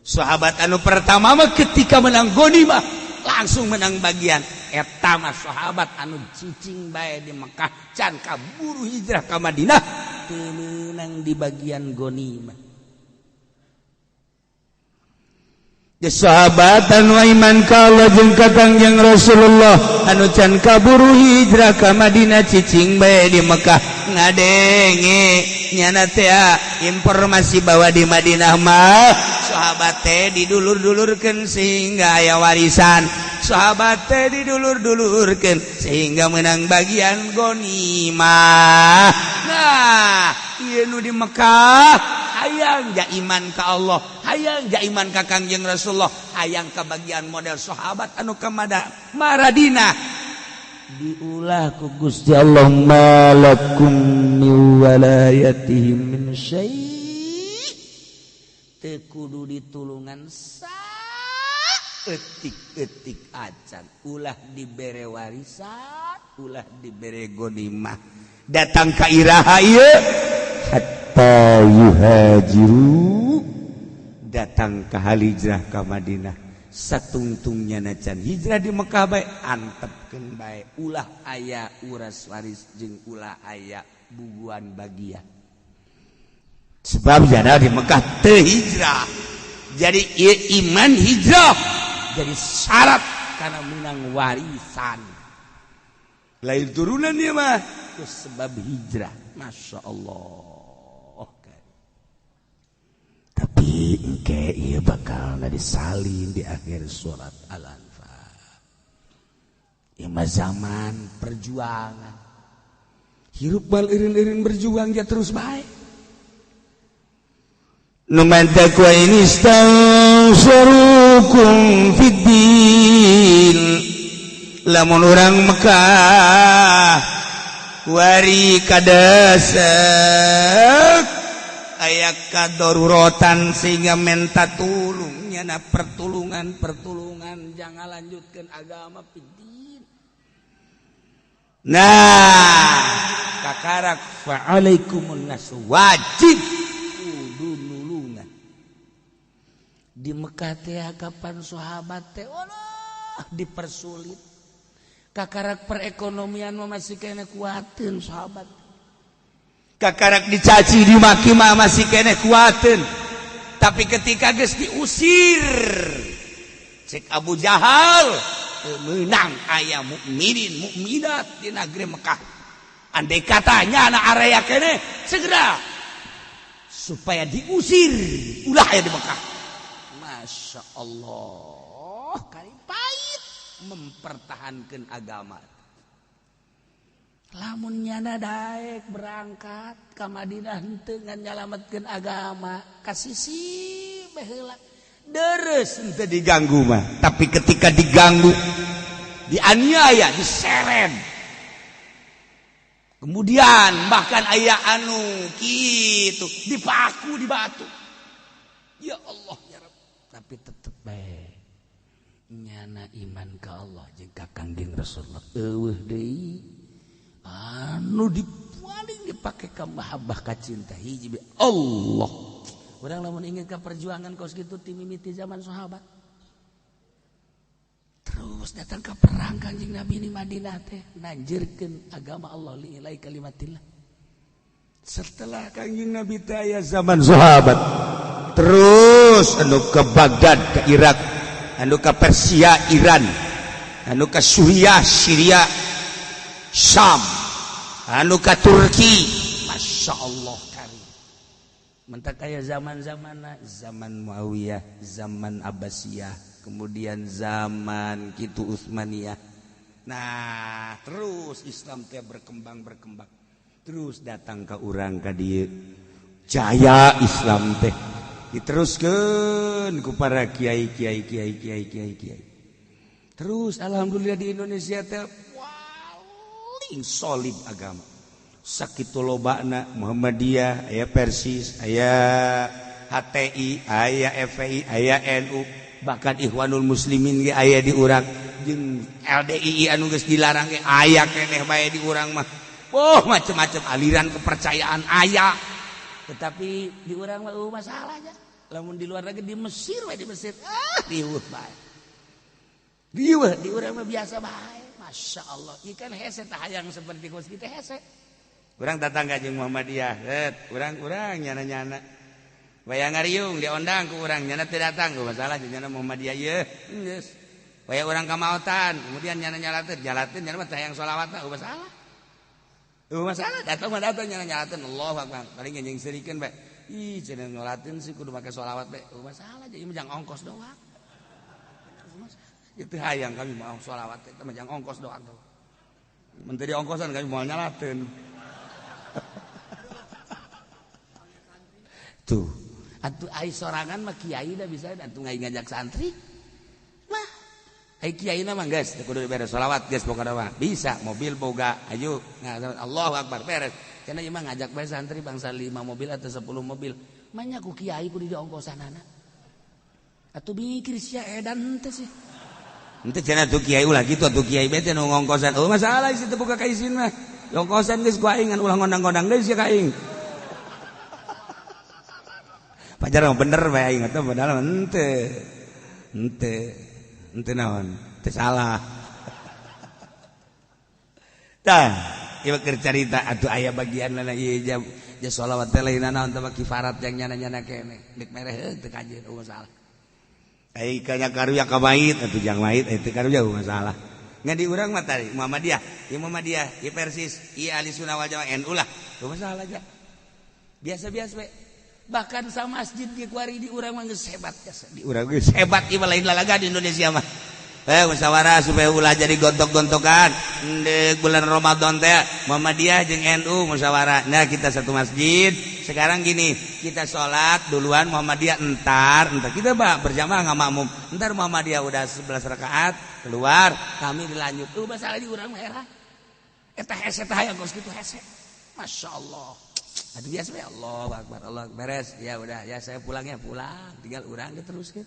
sahabat anu pertama mah ketika menang ghanimah langsung menang bagian eta mah sahabat anu cicing bae di Mekah can kaburu hijrah ka Madinah teu meunang di bagian ghanimah. Sahabat anu iman ka Allah jeung ka Kangjeng Rasulullah anu can kaburu hijrah ka Madinah cicing bae di Mekah ngadenge nyana teh informasi bahwa di Madinah mah sahabat teh didulur-dulurkeun sehingga aya warisan, sahabat teh didulur-dulurkeun sehingga menang bagian ghanimah. Nah, ieu nu di Mekah hayang ja iman ka Allah, hayang ja iman ka Kangjeng Rasulullah, hayang ka bagian model sahabat anu ka Madinah. Diulah ku Gusti Allah malakum min walayatihim min syai'. Teu kudu ditulungan saeutik-eutik acan, ulah dibere warisan, ulah dibere ghanimah. Datang ka iraha ieu hatta yuhajiru, datang ke hijrah ke Madinah satungtungnya nacan hijrah di Mekah bae antepkeun bae ulah aya uras waris jeung ulah aya bubuan bagian. Sebab jana di Mekah teu hijrah, jadi iman hijrah jadi syarat karena menang warisan. Lain turunan dia mah sebab hijrah. Masya Allah. Tapi engke ieu bakal disalin di akhir surat Al-Anfal. Ieu mah zaman perjuangan. Hirup bal eureun-eureun berjuang ja terus bae. Nu mantak wa ini stansurukum fid din. Lamun urang Mekah wari kadasak aya kadoruratan sehingga minta tulung nyana pertulungan jangan lanjutkan agama pidin. Nah kakarak fa'alaikumun nas wajib kudu nulungan di Mekah teh kapan sahabat teh Allah dipersulit kakarak perekonomian masih kena kuatin sahabat. Kakarak dicaci dimaki mah masih kena kuatin. Tapi ketika geus diusir cek Abu Jahal menang aya mukminin mukminat di negeri Mekah. Andai katanya anak area kene segera supaya diusir ulah aya di Mekah. Masya Allah kali pahit mempertahankan agama. Lamun nyana daek berangkat ka Madinah henteu ngan nyalametkeun agama kasisi baheula deres henteu diganggu mah, tapi ketika diganggu dianiaya diseret kemudian bahkan aya anu kitu dipaku di batu ya Allah ya Rabb tapi tetep bae nyana iman ka Allah jeung ka Kangjeng Rasulullah eueuh deui anu dipaling dipake ka mahabbah ka cinta hiji be Allah. Urang lamun ingin ka perjuangan kos kitu ti mimiti zaman sahabat. Terus datang ka perang Kanjeng Nabi di Madinah teh nanjeurkeun agama Allah li ilai kalimatillah. Setelah Kanjeng Nabi teh aya zaman sahabat. Terus anu ke Baghdad ke Irak, anu ka Persia Iran, anu ka Suriah Syria Syam, anu ka Turki, Masya Allah karim. Mentak kaya zaman-zaman Muawiyah, zaman Abbasiyah, kemudian zaman kitu Utsmaniyah. Nah, terus Islam teh berkembang. Terus datang ke urang ka dieu. Jaya Islam teh diteruskeun ku para kiai. Terus alhamdulillah di Indonesia teh solid agama sakitu lobana Muhammadiyah aya Persis aya HTI aya FPI aya NU bahkan Ikhwanul Muslimin ge aya di urang jeung LDII anu geus dilarang ge aya keneh bae di urang mah macam-macam aliran kepercayaan aya tetapi di urang mah masalahnya lamun di luar negeri di Mesir riweuh bae di urang mah biasa bae. Masya Allah, ikan hese tak hayang seperti kos kita hese. Urang datang ka jeung Muhammadiyah, urang nyana-nyana. Waya ngariung diondang ku urang, nyana teu datang, masalah nyana Muhammadiyah ieu. Geus. Waya urang ka maotan, kemudian nyana nyalateun nyana mah hayang sholawatna, masalah. Masalah datang nyana nyalateun Allahu Akbar. Paling ngenying serikeun bae. Ih, cenah ngolateun sih kudu make sholawat bae. Masalah jadi mah jang ongkos doang. Itu hayang kami mau sholawat teh mah jang ongkos doang. Menteri ongkosan kami mau nyalateun. Tuh, atuh ai sorangan mah kiai da bisa atuh ngai ngajak santri. Mah, ai kiai na mah geus kudu beres sholawat geus pokona mah. Bisa mobil boga, ayo Allahu Akbar beres. Cenah ieu mah ngajak bae santri bangsa 5 mobil atau 10 mobil. Mah nya ku kiai kudu di ongkosanana. Atuh mikir sia edan teh sih. Henteu cenah tuh kiai ulah kitu atuh kiai bete nu ngongkosan. Oh masalah isi teu buka ka izin mah. Ongkosan geus ku aing ulah ngondang-ngondang deui sia ka aing. Pajar mah bener bae aing eta padahal henteu naon teu salah. Tah ieu keur carita atuh aya bagianna ieu jam sholawat teh lain naon teh kifarat yang nyana-nyana keneh dik mereh teu kajeun masalah. Ai kanya karuya ka bait atuh jang bait teu karuya masalah. Ngadi urang mah tadi Muhammadiyah, ieu Muhammadiyah, ieu Persis, ieu Ahli Sunnah wal Jamaah NU lah. Teu masalah aja. Biasa-biasa we. Bahkan sa masjid ge kuari di urang mah geus hebat biasa. Di urang geus hebat ieu lain lalaga di Indonesia mah. Musyawarah supaya ulah jadi gontok-gontokan. Di bulan Ramadan teh Muhammadiyah jeung NU musyawarah. Nah, kita satu masjid. Sekarang gini, kita sholat duluan Muhammadiyah entar kita berjamaah nggak makmum. Entar Muhammadiyah udah 11 rakaat keluar, kami dilanjut. Masalah di urang merah. Eta hese teh hayang kos kitu hese. Masyaallah. Aduh biasa ya Allah Akbar, Allah beres. Ya udah, ya saya pulang, tinggal urang diteruskeun.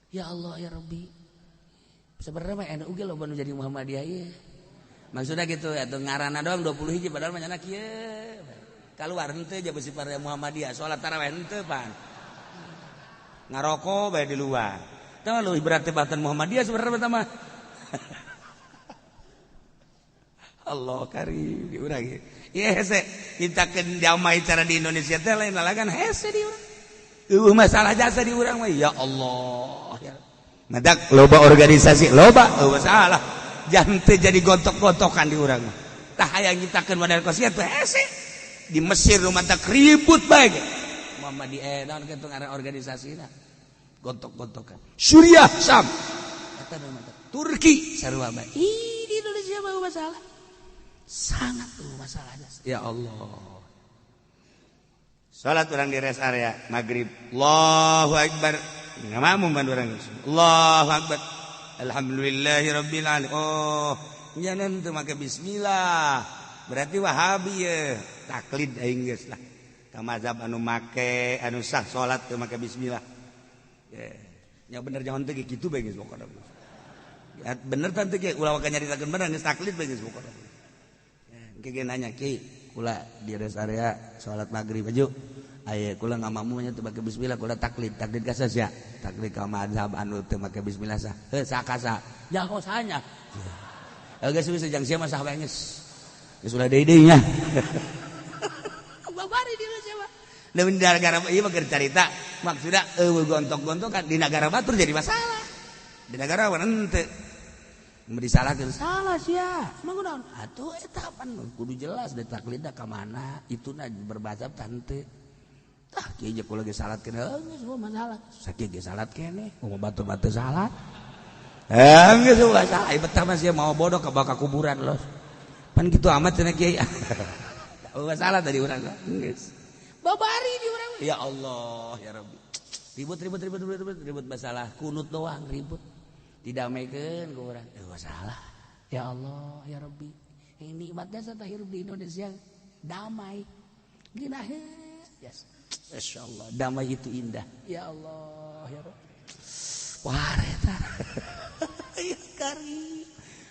Ya Allah ya Rabbi. Sebenarnya mah NU ge loba nu jadi Muhammadiyah ieu. Maksudnya gitu atuh ngaranna doang 20 hiji padahal mah nyana kieu. Kaluar henteu aja besi para Muhammadiyah, salat tarawih henteu pan. Ngaroko bae di luar. Tah leuwih berat teh batan Muhammadiyah sebenarnya mah mah. Allah karim di urang ieu. Ieu hese ditakeun damai cara di Indonesia teh lain lalagan hese di urang. Masalah jasa di urang mah ya Allah ya. Madak loba organisasi loba masalah. Jangan teh jadi gontok-gontokan di urang mah. Tah hayang nyiptakeun model kosiat teh hese. Di Mesir rumah tak ribut baik. Muhammadiyah naon kitu ngaran organisasina. Gontok-gontokan. Suriah Sam. Eta nama Turki sarua bae. Di Indonesia mah masalah. Sangat masalahnya. Ya Allah. Salat urang di rest area maghrib. Allahu Akbar. Ngamamun ban urang. Allahu Akbar. Alhamdulillahirabbil alamin. Oh, nya teu make bismillah. Berarti Wahabi ya. Taklid aing geus lah. Ka mazhab anu make anu sah salat teu make bismillah. Ya bener jangan teh kitu bae geus pokona. Ya bener teh teh ulah ka nyaritakeun bener geus taklid bae geus pokona. Engke nanya Ki, kula di rest area salat maghrib aju. Aya kula ngamamu nya teu make bismillah, kula taklid. Taklid ka sia? Taklid ka mazhab anu teu make bismillah sah. Heuh sakasa. Jauh sanya. Geus wis jang sia mah sah bae geus. Geus ulah deui nya. Babari di Indonesia mah. Di negara ieu mah keur carita maksudna gontok-gontokan di negara batur jadi masalah. Di negara mana henteu. Mun disalahkeun salah sia. Mangga naon? Atuh eta pan kudu jelas da taklidna ka mana, ituna berbazab tante. Tah kieu je kula ge salatkeun geus masalah. Sakieu ge salat keneh, mau batur-batur salat. Geus masalah. Ieu betah mah sia mau bodoh ka baka kuburan los. Pan kitu amat cenah kiai. Masalah tadi urang geus. Babari di urang. Ya Allah ya Rabbi. Ribut masalah kunut doang ribut. Didamekeun ku urang. Masalah. Ya Allah ya Rabbi. Ini nikmatnya saya hirup di Indonesia damai. Gina yes. Masyaallah damai itu indah. Ya Allah ya Rabbi. Wah eta. Ya kari.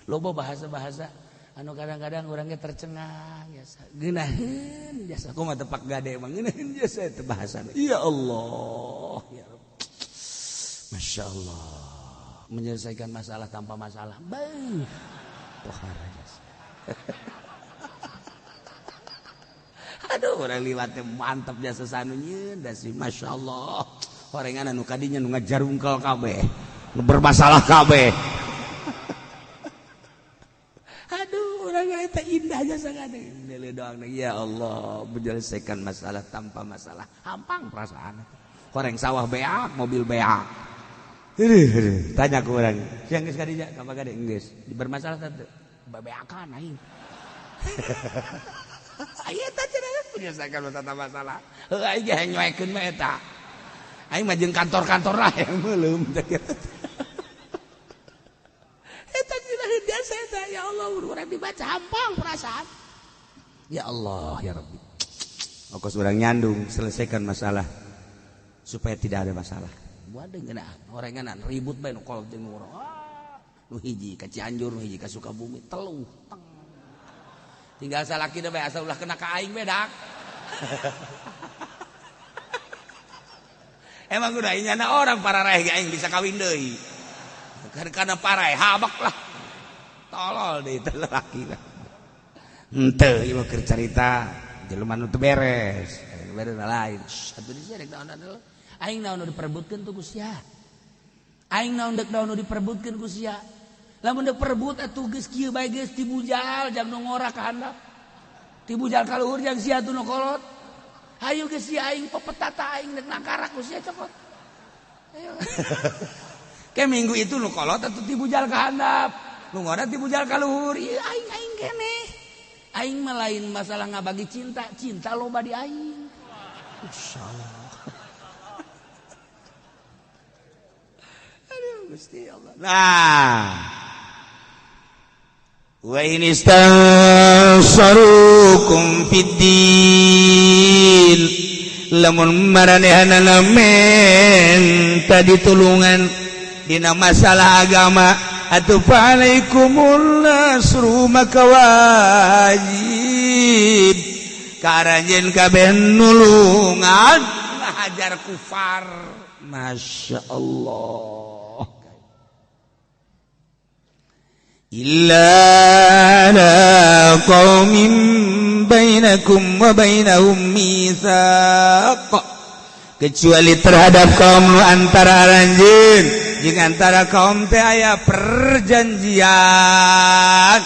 Loba bahasa-bahasa anu kadang-kadang urangnya tercengang biasa. Geunaheun biasa kumaha tepak gade mah geunaheun biasa teh bahasana. Ya Allah ya Rabbi. Masyaallah. Menyelesaikan masalah tanpa masalah. Bang. Pohara biasa. Aduh orang liwat mantap jasa sanunya da sih Masya Allah horengan anu kadinya nu ngajarungkel kabeh nu bermasalah kabeh. Aduh orang eta indah jasa kadang deuleu doang ya Allah menyelesaikan masalah tanpa masalah hampang perasaan horeng sawah beak mobil beak. Tanya ke orang siang geus kadinya ka Bagade geus bermasalah teh bebeakan aing. Aya eta cenah menyelesaikan masalah aing ge nyoekeun mah eta aing mah jeung kantor-kantor lah yang meuleum teh eta cenah biasa eta ya Allah urang dibaca hampang perasaan ya Allah ya Rabbi ongkos urang nyandung selesaikan masalah supaya tidak ada masalah waduh geunah orengan ribut bae nu kolot jeung urang nu hiji ka Cianjur nu hiji ka Sukabumi telu tinggal salaki teh bae asal ulah kena ka aing bedak. Emang udah nyana orang para raih aing bisa kawin deui. Karena parae habak lah. Tolol deui teh laki lah. Henteu ieu mah keur carita jelema nu teu beres. Beres lain. Atuh di sia rek naon aing naon nu diperebutkeun tuh ku sia. Aing naon dek naon nu diperebutkeun ku sia. Lamun dek perebut atuh geus kieu bae geus tibujal jang nu ngora ka handap. Tibujal ka luhur jang sia atuh nu kolot. Hayu geus sia aing pepetata aing dek nakarak ku sia cokot. Ayo. Ke minggu itu nu kolot atuh tibujal ka handap. Nu ngora tibujal ka luhur. Ieu aing keneh. Aing mah lain masalah ngabagi cinta, cinta loba di aing. Insyaallah. Aduh Gusti Allah. Nah. Wa in istansarukum fiddin lamun maranehanana minta ditulungan dina masalah agama atuh fa'alaikumul nasru maka wajib karanjeun kabeh nulungan ngahajar kufar. Masya Allah. Illa ala qaumin bainakum wa bainahum mitsaq kecuali terhadap kaum nu antara aranjeun jeung antara kaum teh aya perjanjian.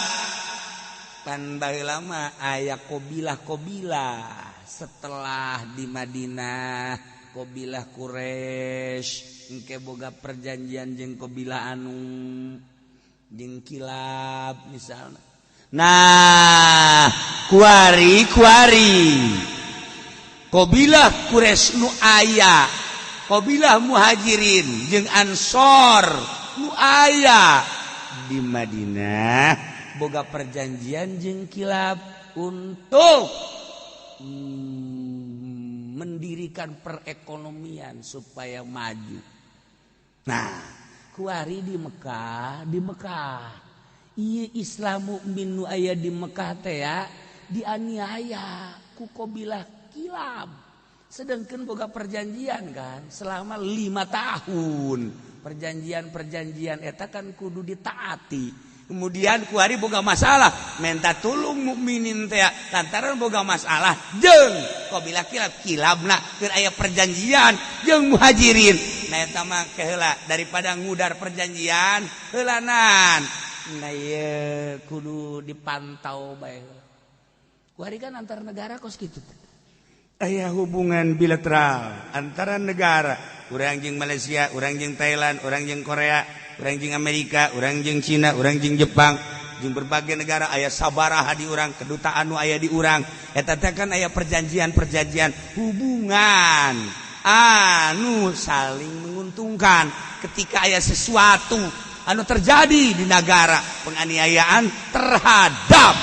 Pan baheula mah aya qabilah-qabilah setelah di Madinah qabilah Quraisy engke boga perjanjian jeung qabilah anu jeung Kilab misalnya. Nah, kuari qabilah Quraisy nu aya, qabilah Muhajirin jeung Ansor nu aya di Madinah boga perjanjian jeung Kilab untuk mendirikan perekonomian supaya maju. Nah, kuari di Mekah ieu Islam mukmin nu aya di Mekah teh ya dianiaya ku qabilah Kilab sedangkeun boga perjanjian kan selama 5 tahun perjanjian eta kan kudu ditaati. Kemudian kuari boga masalah minta tulung mukminin teh lantaran boga masalah jeung qabilah Kilabna keur aya perjanjian jeung Muhajirin. Nah eta mah keheula daripada ngudar perjanjian heulanan. Nah ieu kudu dipantau bae. Kuari kan antar negara kos kitu. Aya hubungan bilateral antara negara, urang jeung Malaysia, urang jeung Thailand, urang jeung Korea, urang jeung Amerika, urang jeung Cina, urang jeung Jepang, jeung berbagai negara aya sabaraha di urang, kedutaan nu aya di urang. Eta teh kan aya perjanjian-perjanjian hubungan anu saling menguntungkan ketika aya sesuatu anu terjadi di negara penganiayaan terhadap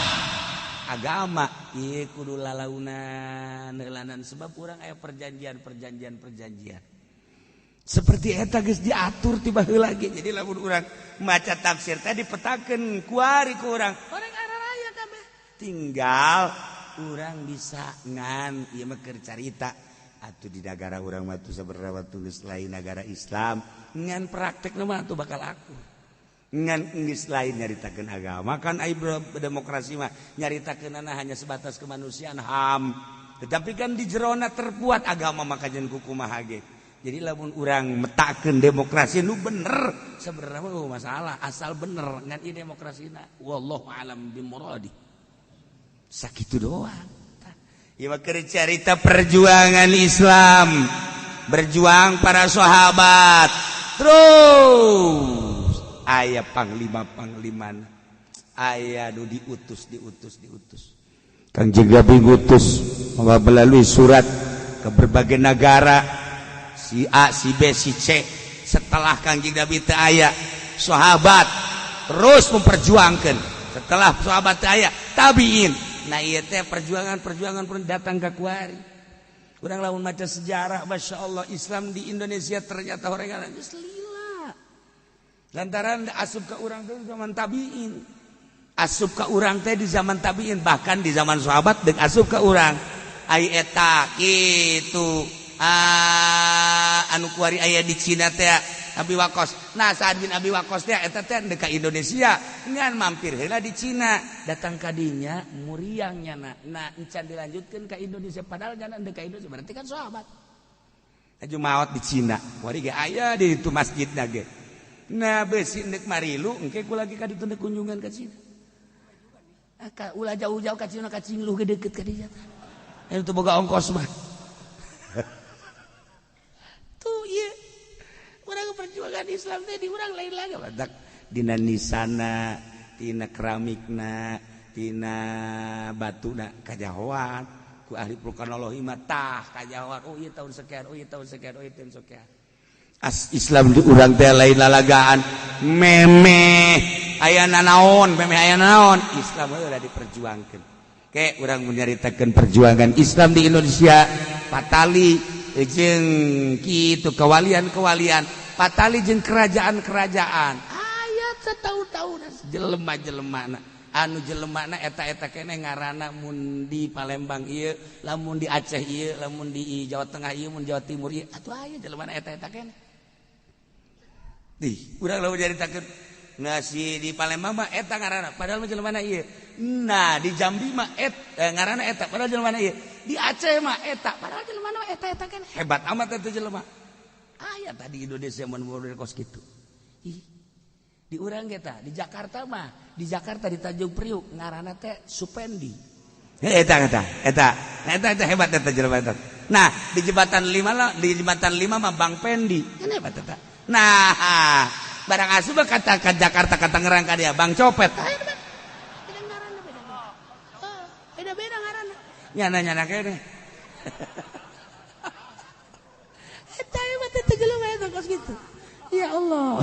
agama ieu kudu lalaunan heulanan sebab urang aya perjanjian seperti eta geus diatur ti baheula ge. Jadi lamun urang maca tafsir teh dipetakeun kuari ku urang araraya kabeh tinggal urang bisa ngan ieu mah keur carita atuh di negara urang mah teu sabaraha tulis lain negara Islam ngan praktekna mah atuh bakal aku ngan geus lain nyaritakeun agama kan ai demokrasi mah nyaritakeunana hanya sebatas kemanusiaan HAM tetapi kan di jerona terbuat agama makajan kukumaha ge. Jadi lamun urang metakeun demokrasi nu bener sebenarnya masalah asal bener ngan ieu demokrasina wallahu alam bimuradi sakitu doang. Ieu mah keur carita perjuangan Islam, berjuang para sahabat. Terus aya panglima-panglimana, aya nu diutus. Kangjeng Nabi ngutus melalui surat ke berbagai negara. Si A, si B, si C. Setelah Kangjeng Nabi teu aya, sahabat terus memperjuangkan. Setelah sahabat teu aya, tabiin. Nah ieu teh perjuangan pun datang ka kuari. Urang lamun maca sejarah, Masya Allah, Islam di Indonesia ternyata orang geus lila. Lantaran asup ka urang teh zaman tabiin. Asup ka urang teh di zaman tabiin, bahkan di zaman sahabat deuk asup ka urang. Ai eta kitu. Anu kuari aya di Cina teh Abi Waqqas. Nah Sa'ad bin Abi Waqqas teh eta teh deuk ka Indonesia ngan mampir heula di Cina, datang ka dinya muriangnya nah encan dilanjutkeun ka Indonesia padahal jangan deuk ka Indonesia berarti kan sahabat. Aju maot di Cina kuari ge aya di itu masjidna ge. Nah beusi deuk marilu engke ku lagi ka ditu deuk kunjungan ka Cina. Ka ulah jauh-jauh ka Cina ka Cingluh ge deukeut ka dinya. Anu boga ongkos mah. Iya, orang perjuangan Islam teh di urang lain lagi badak dina nisana, tina keramikna, tina batuna kajahoan ku ahli vulkanologi mah tah kajahoan. Oh ieu tahun sekian, oh ieu tahun sekian, oh ieu tahun sekian. As Islam di urang teh lain lalagaan meme aya naon, Islam udah diperjuangkeun. Ke urang menyaritakeun perjuangan Islam di Indonesia patali jeung kitu kewalian patali jeung kerajaan aya tahun-tahun jelema-jelemana anu jelemana eta keneh ngaranna mun di Palembang ieu lamun di Aceh ieu lamun di Jawa Tengah ieu mun Jawa Timur ieu atuh aya jelemana eta keneh. Urang lamun nyaritakeun nasi di Palembang mah eta ngaranna padahal mah jelemana ieu. Nah di Jambi mah ngaranna eta padahal jelemana ieu. Di Aceh mah eta padahal jelemana eta kan hebat amat eta jelema. Aya tadi Indonesia mun model kos kitu. Di urang ge tah di Jakarta mah di Jakarta di Tanjung Priuk ngaranna teh Supendi. Eta hebat eta jelema eta. Nah di Jembatan 5 mah Bang Pendi. Kan hebat eta. Nah barang asup kata ka Jakarta kata ngerang ka dia Bang Copet. Beda ngaranna. Nyana kene. Eta mah teh jelema eta kos gitu. Ya Allah.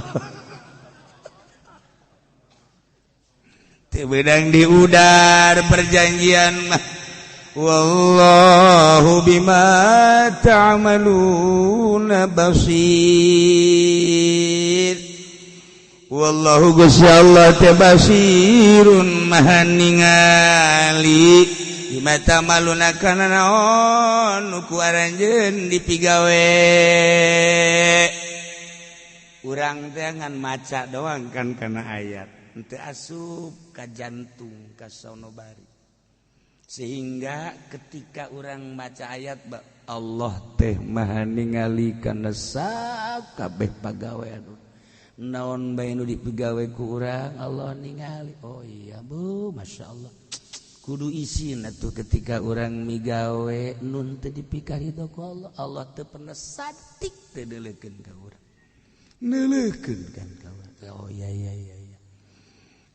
Teu beudang di udar perjanjian mah. Wallahu bima ta'maluna basir. Wallahu Gusti Allah teh basirun maha ningali bima ta'maluna kana naon nu ku aranjeun dipigawe. Urang teh ngan maca doang kan kana ayat henteu asup ka jantung ka sonobari. Sehingga ketika orang maca ayat Allah teh maha ningali kana sakabeh pagawean naon bae nu dipigawe ku urang Allah ningali. Oh iya Bu, Masya Allah kudu isin atuh ketika orang migawe nun teu dipikaridho ku Allah, Allah teu pernah satik teu neuleukeun ka urang, neuleukeun kan ka urang. Oh iya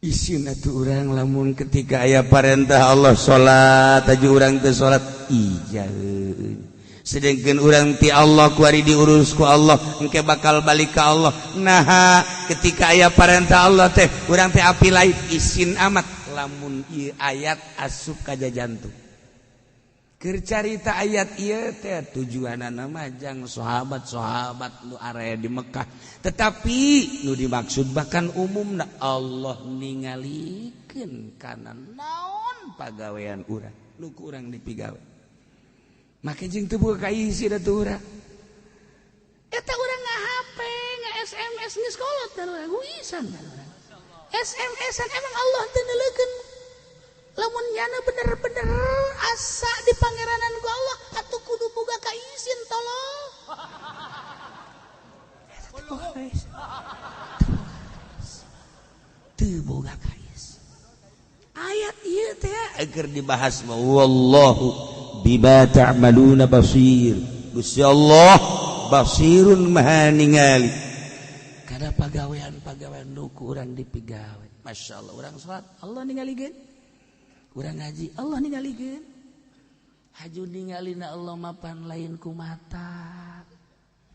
isin atuh urang lamun ketika aya parentah Allah salat aju urang teu salat ijaeun. Sedengkeun urang ti Allah kuari diurus ku Allah engke bakal balik ka Allah. Nah ketika aya parentah Allah teh urang teh api lain isin amat lamun ieu ayat asup ka jantung. Keur carita ayat ieu teh tujuanna mah jang sahabat-sahabat nu area di Mekah, tetapi nu dimaksud bahkan umumna Allah ningalikeun kana naon pagawean urang nu ku urang dipigawe. Make jeung teu boga kaisi da teu urang. Eta urang nga-HP, nga-SMS geus kolot da urang, huisan da urang. SMS-an emang Allah teu neuleukeun. Lamun nyana bener-bener asa di pangeranan ku ayat ieu teh agar dibahas wallahu bima ta'maluna basir. Gusti Allah basirun maha ningali kada pagawean-pagawean nu ku urang dipigawe. Masyaallah urang salat Allah ningalikeun, urang ngaji Allah ningalikeun, haju ningalina Allah mapan lain ku mata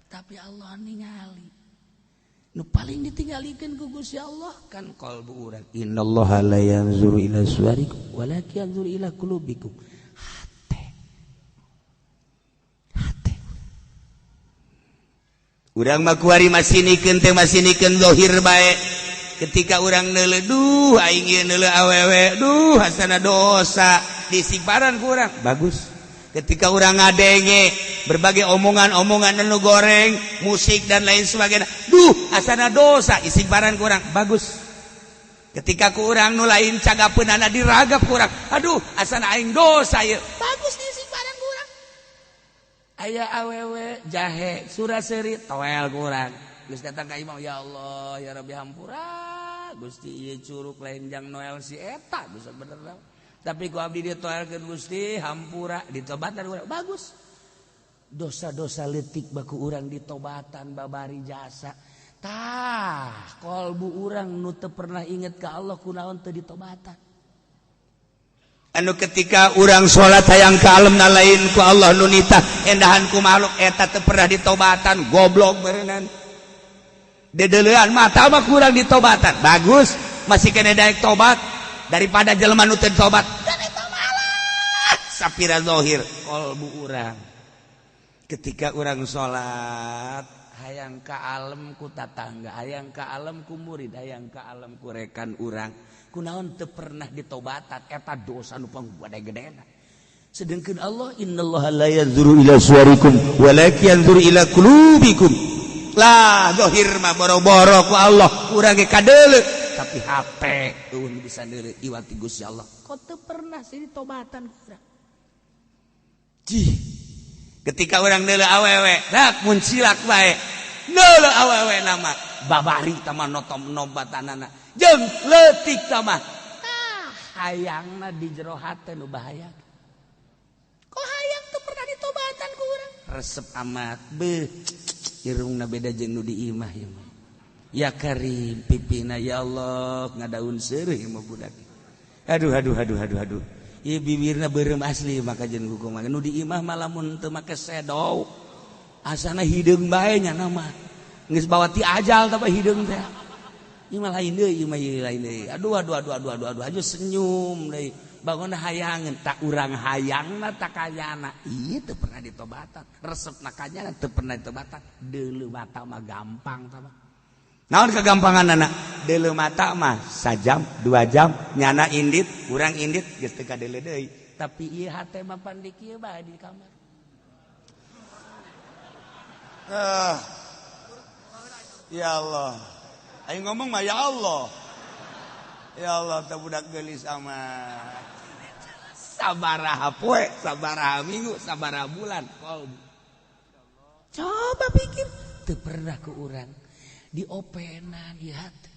tapi Allah ningali. Nu paling ditinggalikeun ku Gusti Allah kan qalbu urang. Innallaha la yanzuru ila suwarikum walakin yanzuru ila qulubikum. Hate. Urang mah kuari masinikeun teh masinikeun zahir bae. Ketika urang neuleuh duh aing ieu neuleuh awewe, duh hasana dosa, disigbaran ku urang. Bagus. Ketika orang ngadenge berbagai omongan-omongan anu goreng, musik dan lain sebagainya, duh asana dosa, isigbaran kurang bagus. Ketika ku urang nu lain cagapeunana diragap kurang, aduh asana aing dosa ieu, bagus disigbaran kurang. Aya awewe jahe suraseuri toel kurang, geus datang ka imam, ya Allah ya Rabbi hampura Gusti ieu curug lain jang noel si eta bisa bener lah. Tapi ku abdi ditoelkeun Gusti hampura ditobatan urang bagus. Dosa-dosa leutik baku urang ditobatan babari jasa. Tah kolbu urang nu teu pernah inget ka Allah kunaon teu ditobatan. Anu ketika urang salat hayang ka alemna lain ku Allah nu nitah endahan ku makhluk eta teu pernah ditobatan goblok beureunan. Dedeleuan mata mah kurang ditobatan. Bagus masih kena daek tobat daripada jelema nu teu tobat. Dan eta malah sapira zahir qalbu urang. Ketika urang salat hayang ka alem ku tatangga, hayang ka alem ku murid, hayang ka alem ku rekan urang. Kunaon teu pernah ditobatan eta dosa nu panggede-gedena. Sedengkeun Allah innallaha la yanzuru ila suwarikum walakin yanzuru ila qulubikum. Lah zahir mah boro-boro ku Allah urang ge kadeuleu tapi HP eueuh bisa deuleu iwati Gusti Allah. Kok teu pernah sih ditobatan urang. Cih. Ketika orang neuleuh awewe, dak mun silak bae. Neuleuh awewe nama babari tama nobatanana. Jeung leutik tama. Tah hayangna di jero hate nu bahaya. Kok hayang teu pernah ditobatan ku urang? Resep amat beuh. Irungna beda jeung nu di imah ieu mah. Ya Karim pipina ya Allah ngadaun seureuh ieu mah budak. Aduh. Ieu bibirna beureum asli maka jeung hukum nu di imah mah lamun teu make sedow asana hideung bae nya nama. Geus bawa ti ajal tapi hideung teh. Ieu mah lain deui, ieu mah lain deui. Aduh aju senyum deui. Bangun hayangan tak urang hayangna tak kayana ieu teu pernah ditobatan. Resepna kanyana teu pernah ditobatan. Deuleu mata mah gampang tah mah. Naon kegampanganna? Deuleu mata mah sajam 2 jam nyana indit, urang indit geus teu kadeuleu deui. Tapi ieu hate mah pan di kieu bae di kamar. Ya Allah. Aing ngomong mah ya Allah. Ya Allah teh budak geulis amat. Sabaraha poe, sabaraha minggu, sabaraha bulan kolbu. Coba pikir teu pernah ku urang diopenan di hati.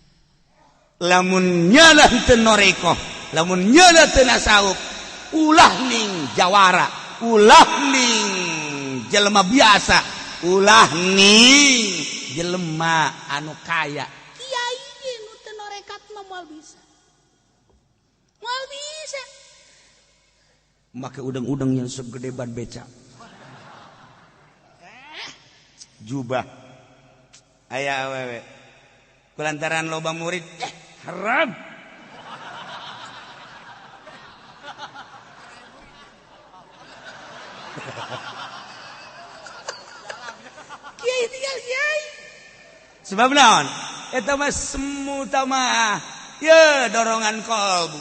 Lamun nyala teu norekoh, lamun nyala teu nasawuf, ulah ning jawara, ulah ning jelema biasa, ulah ning jelema anu kaya. Kiai nu teu norekat mah moal bisa. Moal bisa. Make udang-udang yang segede ban beca. Jubah aya awewe kulantaran loba murid haram kiai tinggal kiai sebab naon eta mah semu mah ye dorongan kalbu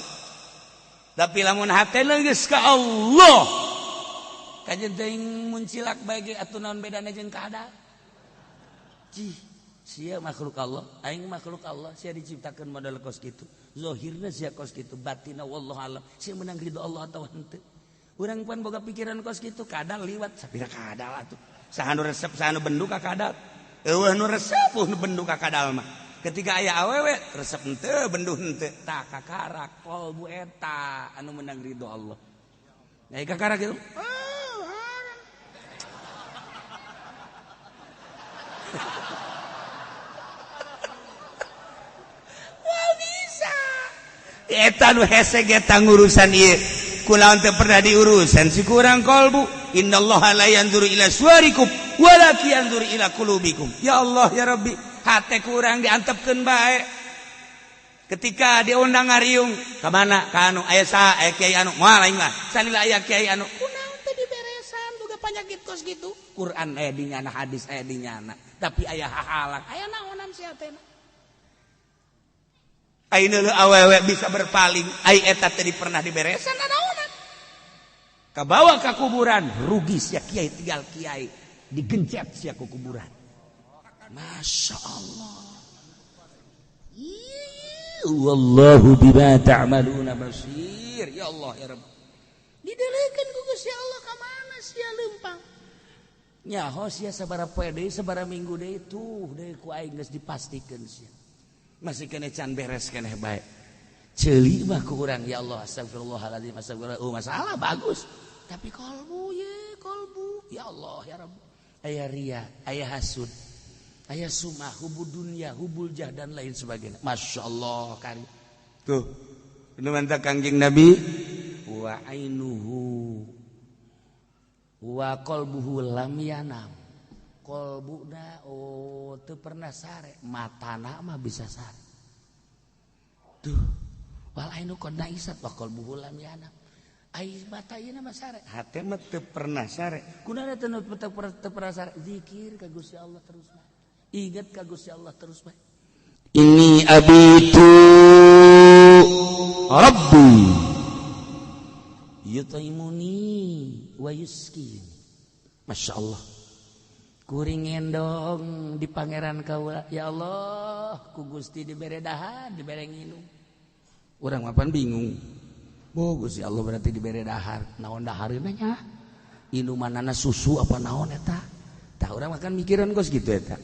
tapi lamun hate geus ka Allah kajen teuing mun cilak bae atuh naon bedana jeung kada cih sia makhluk Allah aing makhluk Allah sia diciptakeun model kos kitu zahirna sia kos kitu batinna wallahu alam sia menang ridho Allah atawa henteu urang pan boga pikiran kos kitu kadal liwat sapira kadal atuh saha nu resep saha nu benduk ka kadal eueuh nu resep nu benduk ka kadal mah ketika aya awewe resep henteu benduh henteu tah kakarak kolbu eta anu menang ridho Allah nya kakarak gitu wah bisa eta nu hese eta ngurusan ieu kunaon teu pernah diurusan si kurang kolbu innallaha la yanzuru ila suwarikum walakin yanzuru ila qulubikum ya Allah ya Rabbi hate kurang diantepkeun bae ketika diundang ngariung ka mana ka anu aya saha aya kiai anu moal aing mah salila aya kiai anu kunaon teh diberesan boga panyakit kos kitu Quran aya di nyana hadis aya di nyana tapi aya hahalang aya naonan sia teh ayeuna awewe bisa berpaling ai eta teh pernah diberesan naonan kabawa ka kuburan rugi sia kiai tinggal kiai digencet sia ku kuburan Masya Allah wallahu bima ta'maluna basir ya Allah ya Rabb didelekeun ku Gusti Allah ka mana sia leumpang nyaho sia sabaraha poe deui sabaraha minggu deui tuh deui ku aing geus dipastikeun sia masih kene can beres keneh bae ceuli mah ku urang ya Allah astagfirullahalazim astagfirullah masalah bagus tapi kolbu ya Allah ya Rabb aya ria aya hasud aya sumah hubul dunia hubul jah dan lain sebagainya Masya Allah kan tuh nu mantap kangjeng Nabi wa ainuhu wa qalbuhu lam yanam qalbuna teu pernah sare matana mah bisa sare tuh wal ainu qad naisat wa qalbuhu lam yanam ai mata ieu mah sare hate mah teu pernah sare kunaon teu pernah sare zikir ka Gusti Allah terus ingat ka Gusti Allah terus bae ini abitu rabbi yutaimuni wa yuskin Masya Allah kuring ngendong di pangeran kaula ya Allah ku Gusti dibere dahar dibere nginum urang mapan bingung Gusti Allah berarti dibere dahar naon dahareuna nya inumanana susu apa naon eta tah urang makan mikiran kos gitu eta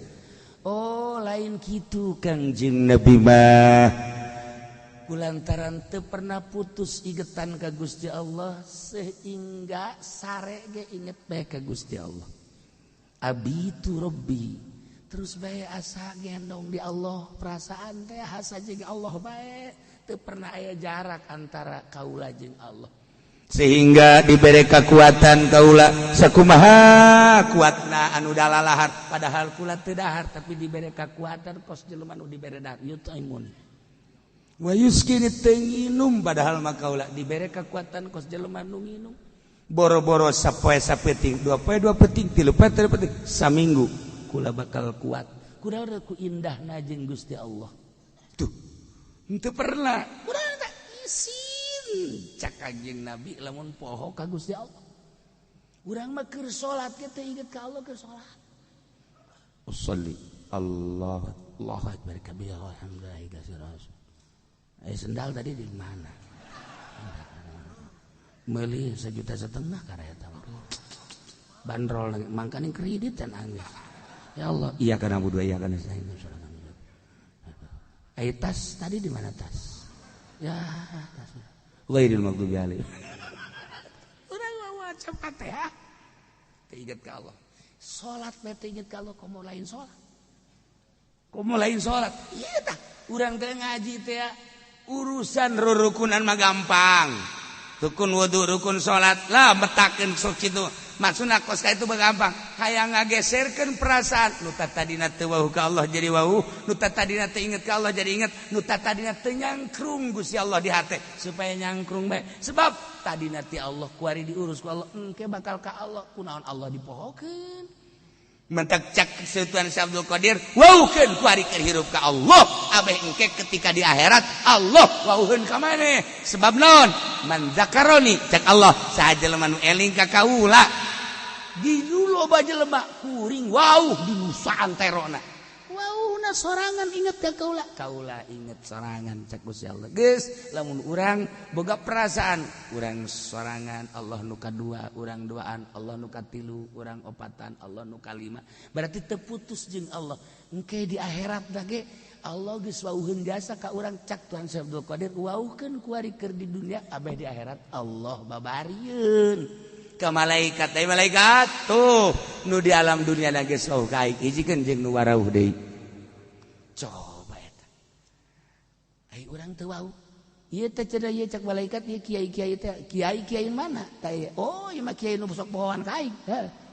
oh lain gitu Kangjeng Nabi mah kulantaran teu pernah putus igetan ka Gusti Allah sehingga sare ge inget bae ka Gusti Allah abitu rabbi terus bae asa gendong di Allah perasaan teh asa jeung Allah bae teu pernah aya jarak antara kaula jeung Allah sehingga diberi kekuatan kaula sakumaha kuatna anu dalalahar padahal kula teu dahar tapi diberi kekuatan kos jelema anu diberi dahar yutaimun wa yuskini teu nginum padahal mah kaula diberi kekuatan kos jelema anu nginum boro-boro sapoe sapeting dua poe dua peting tilu poe tilu peting saminggu kula bakal kuat kunaon ku indahna jeung Gusti Allah tuh henteu pernah kunaon teh isi cak Kangjeng Nabi lamun poho ka Gusti Allah urang mah keur salat ge teh inget ka Allah keur salat usolli Allahu akbar kabira walhamdulillahi katsiran sendal tadi di mana meuli 1,5 juta karya eta bandrol mangkane kredit dan angin ya Allah iya kana budua iya kana sain ai tas tadi di mana tas ya tas Ghairil maghdubi alaihim. Urang waca Fatihah. Ingat ka Allah. Salat mah inget ka Allah komo lain salat. Komo lain salat. Ieu tah urang teh ngaji teh urusan rurukunan mah gampang. Rukun wudu, rukun salat lah betakeun sok kitu. Maksudna kos ka itu gampang. Hayang ngageserkeun perasaan nu tadina teu wauh ka Allah jadi wauh, nu tadina teu inget ka Allah jadi inget, nu tadina teu nyangkrung Gusti Allah di hate supaya nyangkrung bae. Sebab tadina ti Allah kuari diurus ku Allah engke bakal ka Allah kunaon Allah dipohokeun. Mentak cak seutuan Syekh Abdul Qadir wauhkeun kuari keur hirup ka Allah abeh engke ketika di akhirat Allah wauheun ka maneh sebab naon man zakaroni cak Allah saha jelema nu eling ka kaula di loba jelema kuring wauh di nusa anterona wauhna sorangan inget ka kaula inget sorangan cak Gusti Allah geus lamun urang boga perasaan urang sorangan Allah nu kadua urang duaan Allah nu katilu urang opatan Allah nu kalima berarti teu putus jeung Allah engke di akhirat da ge Allah geus wauheun jasa ka urang cak Tuhan Syekh Abdul Qadir wauhkeun ku ari keur di dunia abeh di akhirat Allah babarieun ka malaikat deui malaikat tuh nu di alam dunia na geus wauh kaik hijikeun jeung nu warauh deui coba eta ai urang teu wauh ieu teh cenah ieu cak malaikat ieu kiai-kiai teh kiai mana tah oh ieu mah kiai nu sok pohoan kaik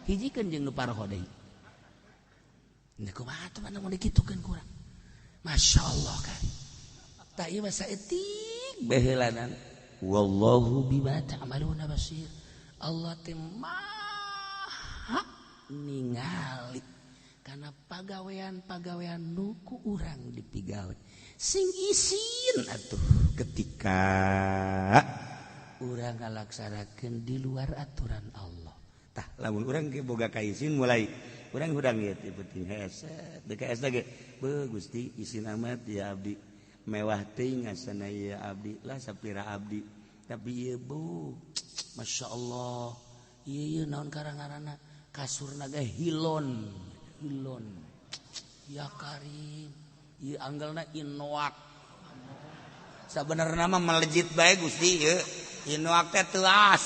hijikeun jeung nu paroho deui nya kumaha teh mana mun dikitukeun ku urang Masya Allah kan tak iya masa etik behelanan wallahu bima ta'maluna basir Allah teh maha ningali karena pagawean nuku urang dipigawe sing isin atuh ketika urang ngalaksanakeun di luar aturan Allah tah lamun urang ge boga kaisin mulai urang hudang ieu teh penting heset DKS lagi Gusti isin amat ya abdi mewah teuing ngasana ieu abdi lah sapira abdi tapi ieu bu Masya Allah ieu naon karangarana kasurna ge hilon ya karim ieu anggelna inoak sabenerna mah melejit bae Gusti ieu inoak teh teuas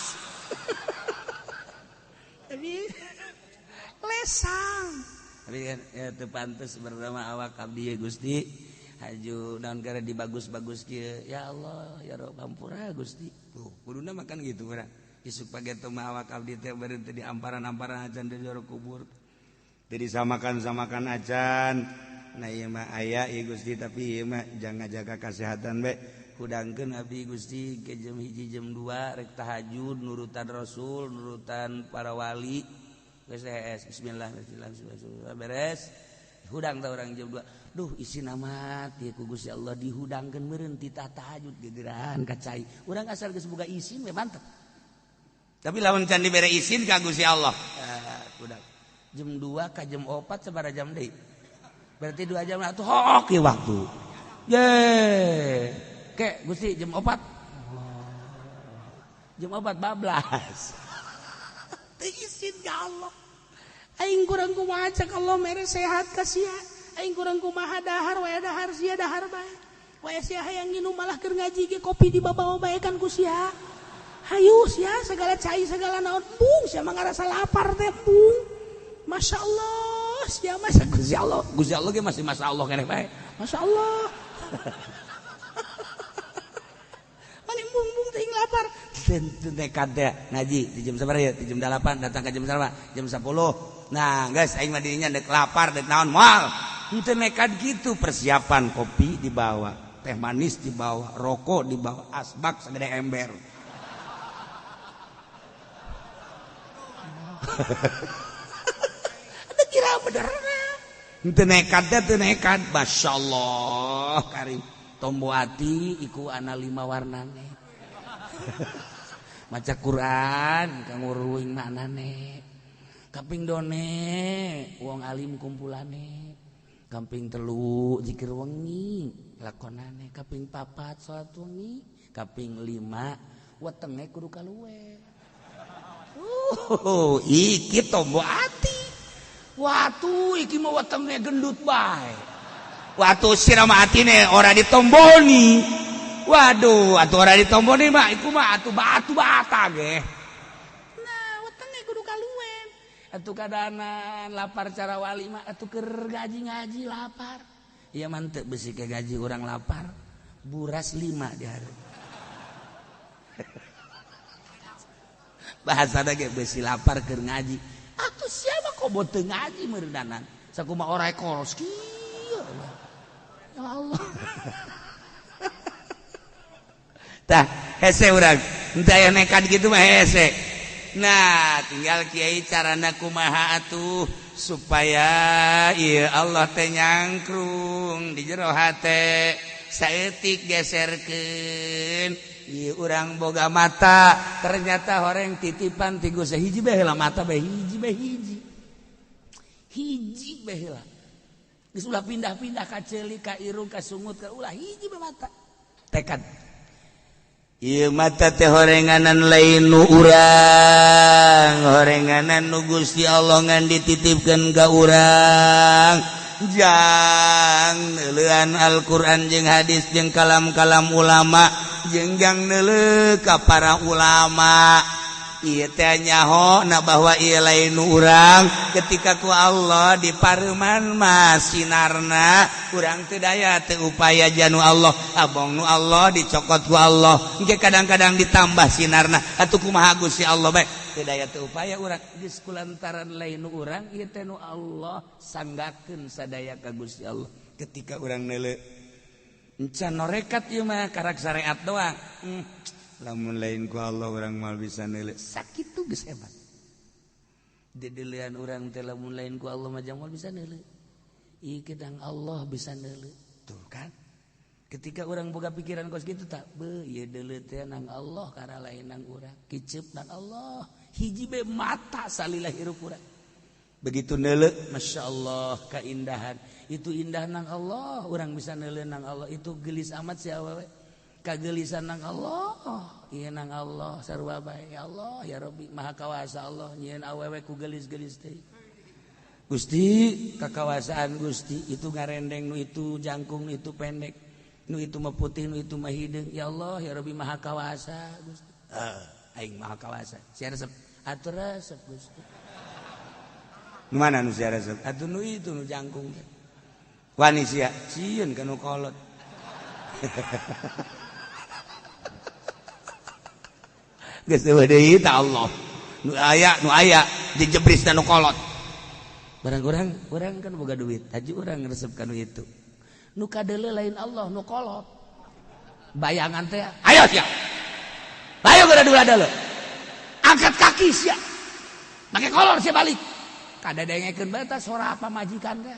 tapi lesang tapi kan ya teu pantes bernama awak abdi ya Gusti haju naon gara dibagus-bagus kieu ya Allah ya Rabb hampura Gusti tuh kuduna makan gitu urang isuk pageto mah awak abdi teh beureun teh diamparan-amparan acan di jero kubur teu disamakan-samakan acan nah ieu mah aya ieu Gusti tapi ieu mah jangan jaga kesehatan bae hudangkeun abdi Gusti ke jam 1 jam 2 rek tahajud nurutan Rasul nurutan para wali bismillah beres hudang ta urang jam 2 duh isin amat ieu ku Gusti Allah dihudangkeun meureun ti tahajud gegeran kacai urang asal geus boga isin we mantep tapi lamun can dibere isin ka Gusti Allah hudang jam 2 ka jam 4 sabaraha jam deui berarti 2 jam atuh hok ieu waktu ye ke Gusti jam 4 jam 4 bablas izin ya Allah aing kurang kumaha cak Allah mere sehat ka sia aing kurang kumaha dahar we dahar sia dahar bae we sia hayang nginum malah keur ngaji ge kopi dibawa baekan ku sia hayu sia segala cai segala naon bung sia mah ngarasa lapar teh bung Masya Allah sia mah Gusti Allah ge masih Masya Allah keneh bae Masya Allah paling bung teuing lapar tentu nekat teh ngaji di jam sabaraha ya di jam 8 datang ke jam sabaraha jam 10 nah guys aing mah dirinya dek lapar dek naon moal henteu nekat gitu persiapan kopi dibawa teh manis dibawa rokok dibawa asbak sagede ember ada kira bener henteu nekat teh teu nekat masyaallah karim tombo ati iku ana 5 warnane maca Quran kanggo ruwing maknane kaping done wong alim kumpulane kaping 3 zikir wengi lakonane kaping 4 salat wengi kaping 5 wetenge kudu kaluwe iki tombo ati watu iki mah wetenge gendut bae watu sirama atine ora ditomboni waduh atuh ora ditomboni mah iku mah atuh batu bata ge nah wetenge kudu kaluwen atuh kadana lapar cara wali mah atuh keur ngaji lapar ieu mah teu beusi ke gaji urang lapar buras 5 di hari bahasana ge beusi lapar keur ngaji atuh sia mah kobo teu ngaji meureunanan sakumaha ora ekoros kieu ya Allah tah hese urang henteu aya nekat gitu mah hese nah tinggal kiai carana kumaha atuh supaya ieu Allah teh nyangkrung di jero hate saeutik geserkeun ieu urang boga mata ternyata horeng titipan ti Gusti hiji bae heula mata bae hiji bae heula geus ulah pindah-pindah ka ceulik ka irung ka sungut ka ulah hiji bae mata tekad ieu mata teh horenganan lain nu urang horenganan nu Gusti Allah ngan dititipkeun ka urang jang neulean Al-Qur'an jeung hadis jeung kalam-kalam ulama jeung neuleuh ka para ulama. Ieu teh nyaho na bahwa ieu lain urang ketika ku Allah dipareuman mah sinarna urang teu daya teu upaya janu Allah abong nu Allah dicokot ku Allah engke kadang-kadang ditambah sinarna atuh kumaha Gusti Allah bae teu daya teu upaya urang geus kulantaran lain urang ieu teh nu Allah sanggakeun sadaya ka Gusti Allah ketika urang neuleuh encan norekat ieu mah karak syariat doang. Lamun lain ku Allah orang mal bisa neuleuh sakitu geus hebat. Dedeulean urang teh lamun lain ku Allah mah mal bisa neuleuh. Ieu kedang Allah bisa neuleuh. Tuh kan. Ketika orang boga pikiran kos kitu tak beuh ieu deuleuh teh nang Allah kara lain nang urang. Kiceup nang Allah. Hiji be mata salila hirup urang. Begitu neuleuh masyaallah keindahan. Itu indah nang Allah, urang bisa neuleuh nang Allah. Itu geulis amat si awewe. Kagelisan nang Allah, iya nang Allah sarua bae ya Allah ya Rabbi maha kawasa Allah nyieun awewe ku gelis-gelis teh. Gusti kakawasaan Gusti itu ngarendeng nu itu jangkung nu itu pendek nu itu mah putih nu itu mah hideung ya Allah ya Rabbi maha kawasa Gusti. Aing maha kawasa. Sia resep atur resep Gusti. Nu mana nu sia resep? Atuh nu itu nu jangkung. Wani sia sieun ka nu kolot. Geus eueuh deui ta Allah. Nu aya dijebrisna nu kolot. Barang urang kan boga duit, haji urang resep ka nu itu. Nu kadeuleu lain Allah nu kolot. Bayangan teh, ayo sia. Ayo geura dulu. Angkat kaki sia. Make kolor sia balik. Kadadengekeun bae tah sora apa majikan teh.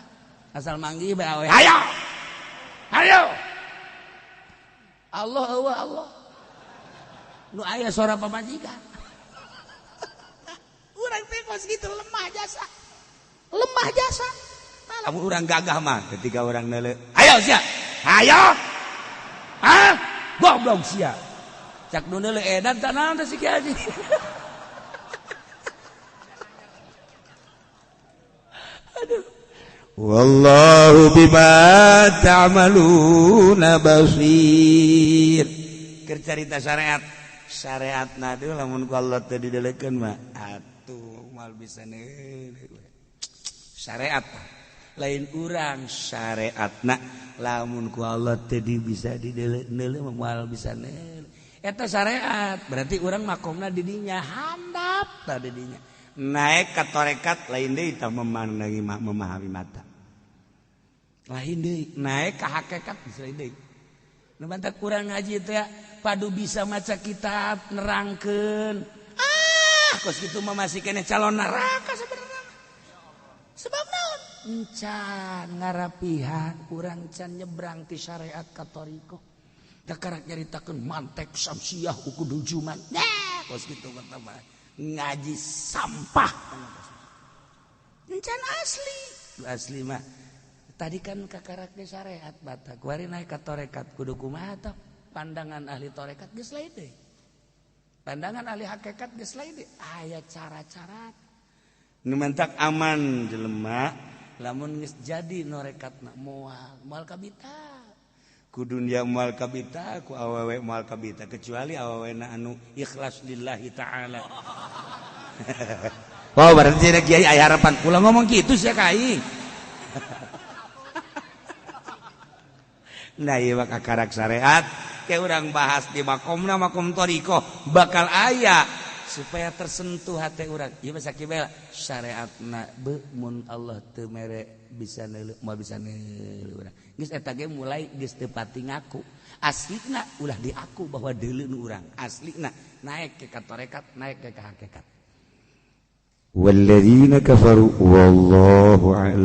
Asal manggih bae awe. Ayo. Allah eueuh Allah. Nu aya sora pamajikan. Urang teh kos kitu lemah jasa. Lamun urang gagah mah ketika urang neuleuh, ayo sia. Ayo. Hah? Goblok sia. Cak nu neuleuh edan tah naon teh si Ki Haji. Aduh. Wallahu bima ta'maluna basir. Keur carita syariatna teh lamun ku Allah teh didelekeun mah atuh moal bisa neuleuh. Syariat lain urang syariatna lamun ku Allah teh bisa didelekeun mah moal bisa neuleuh. Eta syariat berarti urang makomna di dinya handap tah di dinya. Naik ka tarekat lain deui tah memahami mata. Lain deui naik ka hakikat lain deui. Nu bantak urang ngaji teh padu bisa maca kitab nerangkeun. Kos kitu mah masih keneh calon neraka sebenarnya. Sebab naon? Encan ngarapihan urang can nyebrang ti syariat ka thariqah. Da karak nyaritakeun mantek samsiah ukudul juman. Kos kitu kata mah ngaji sampah. Encan asli mah. Tadi kan kakarak di syariat batak. Kuari naik ke torekat kudu kumaha tah? Pandangan ahli torekat geus lain deui. Pandangan ahli hakikat geus lain deui. Aya cara-cara. Nu mentak aman jelema lamun geus jadi norekatna moal kabita. Kudu dia moal kabita ku awewe moal kabita kecuali awewena anu ikhlas lillahi taala. Wow berarti ada kiai aya harapan. Ulah ngomong kitu sia ka aing. Nah iya maka karak syariat kayak orang bahas di makomna makom thariqah bakal aya supaya tersentuh hati orang. Ieu mah sakibela syariatna beuh mun Allah teu mere bisa neuleuh moal bisa neuleuh urang. Geus eta ge mulai geus teu pati ngaku. Aslina ulah diaku bahwa deuleuh nu urang. Aslina naik ke tarekat, naik ke hakikat. Walladzina kafaru wallahu a'lam.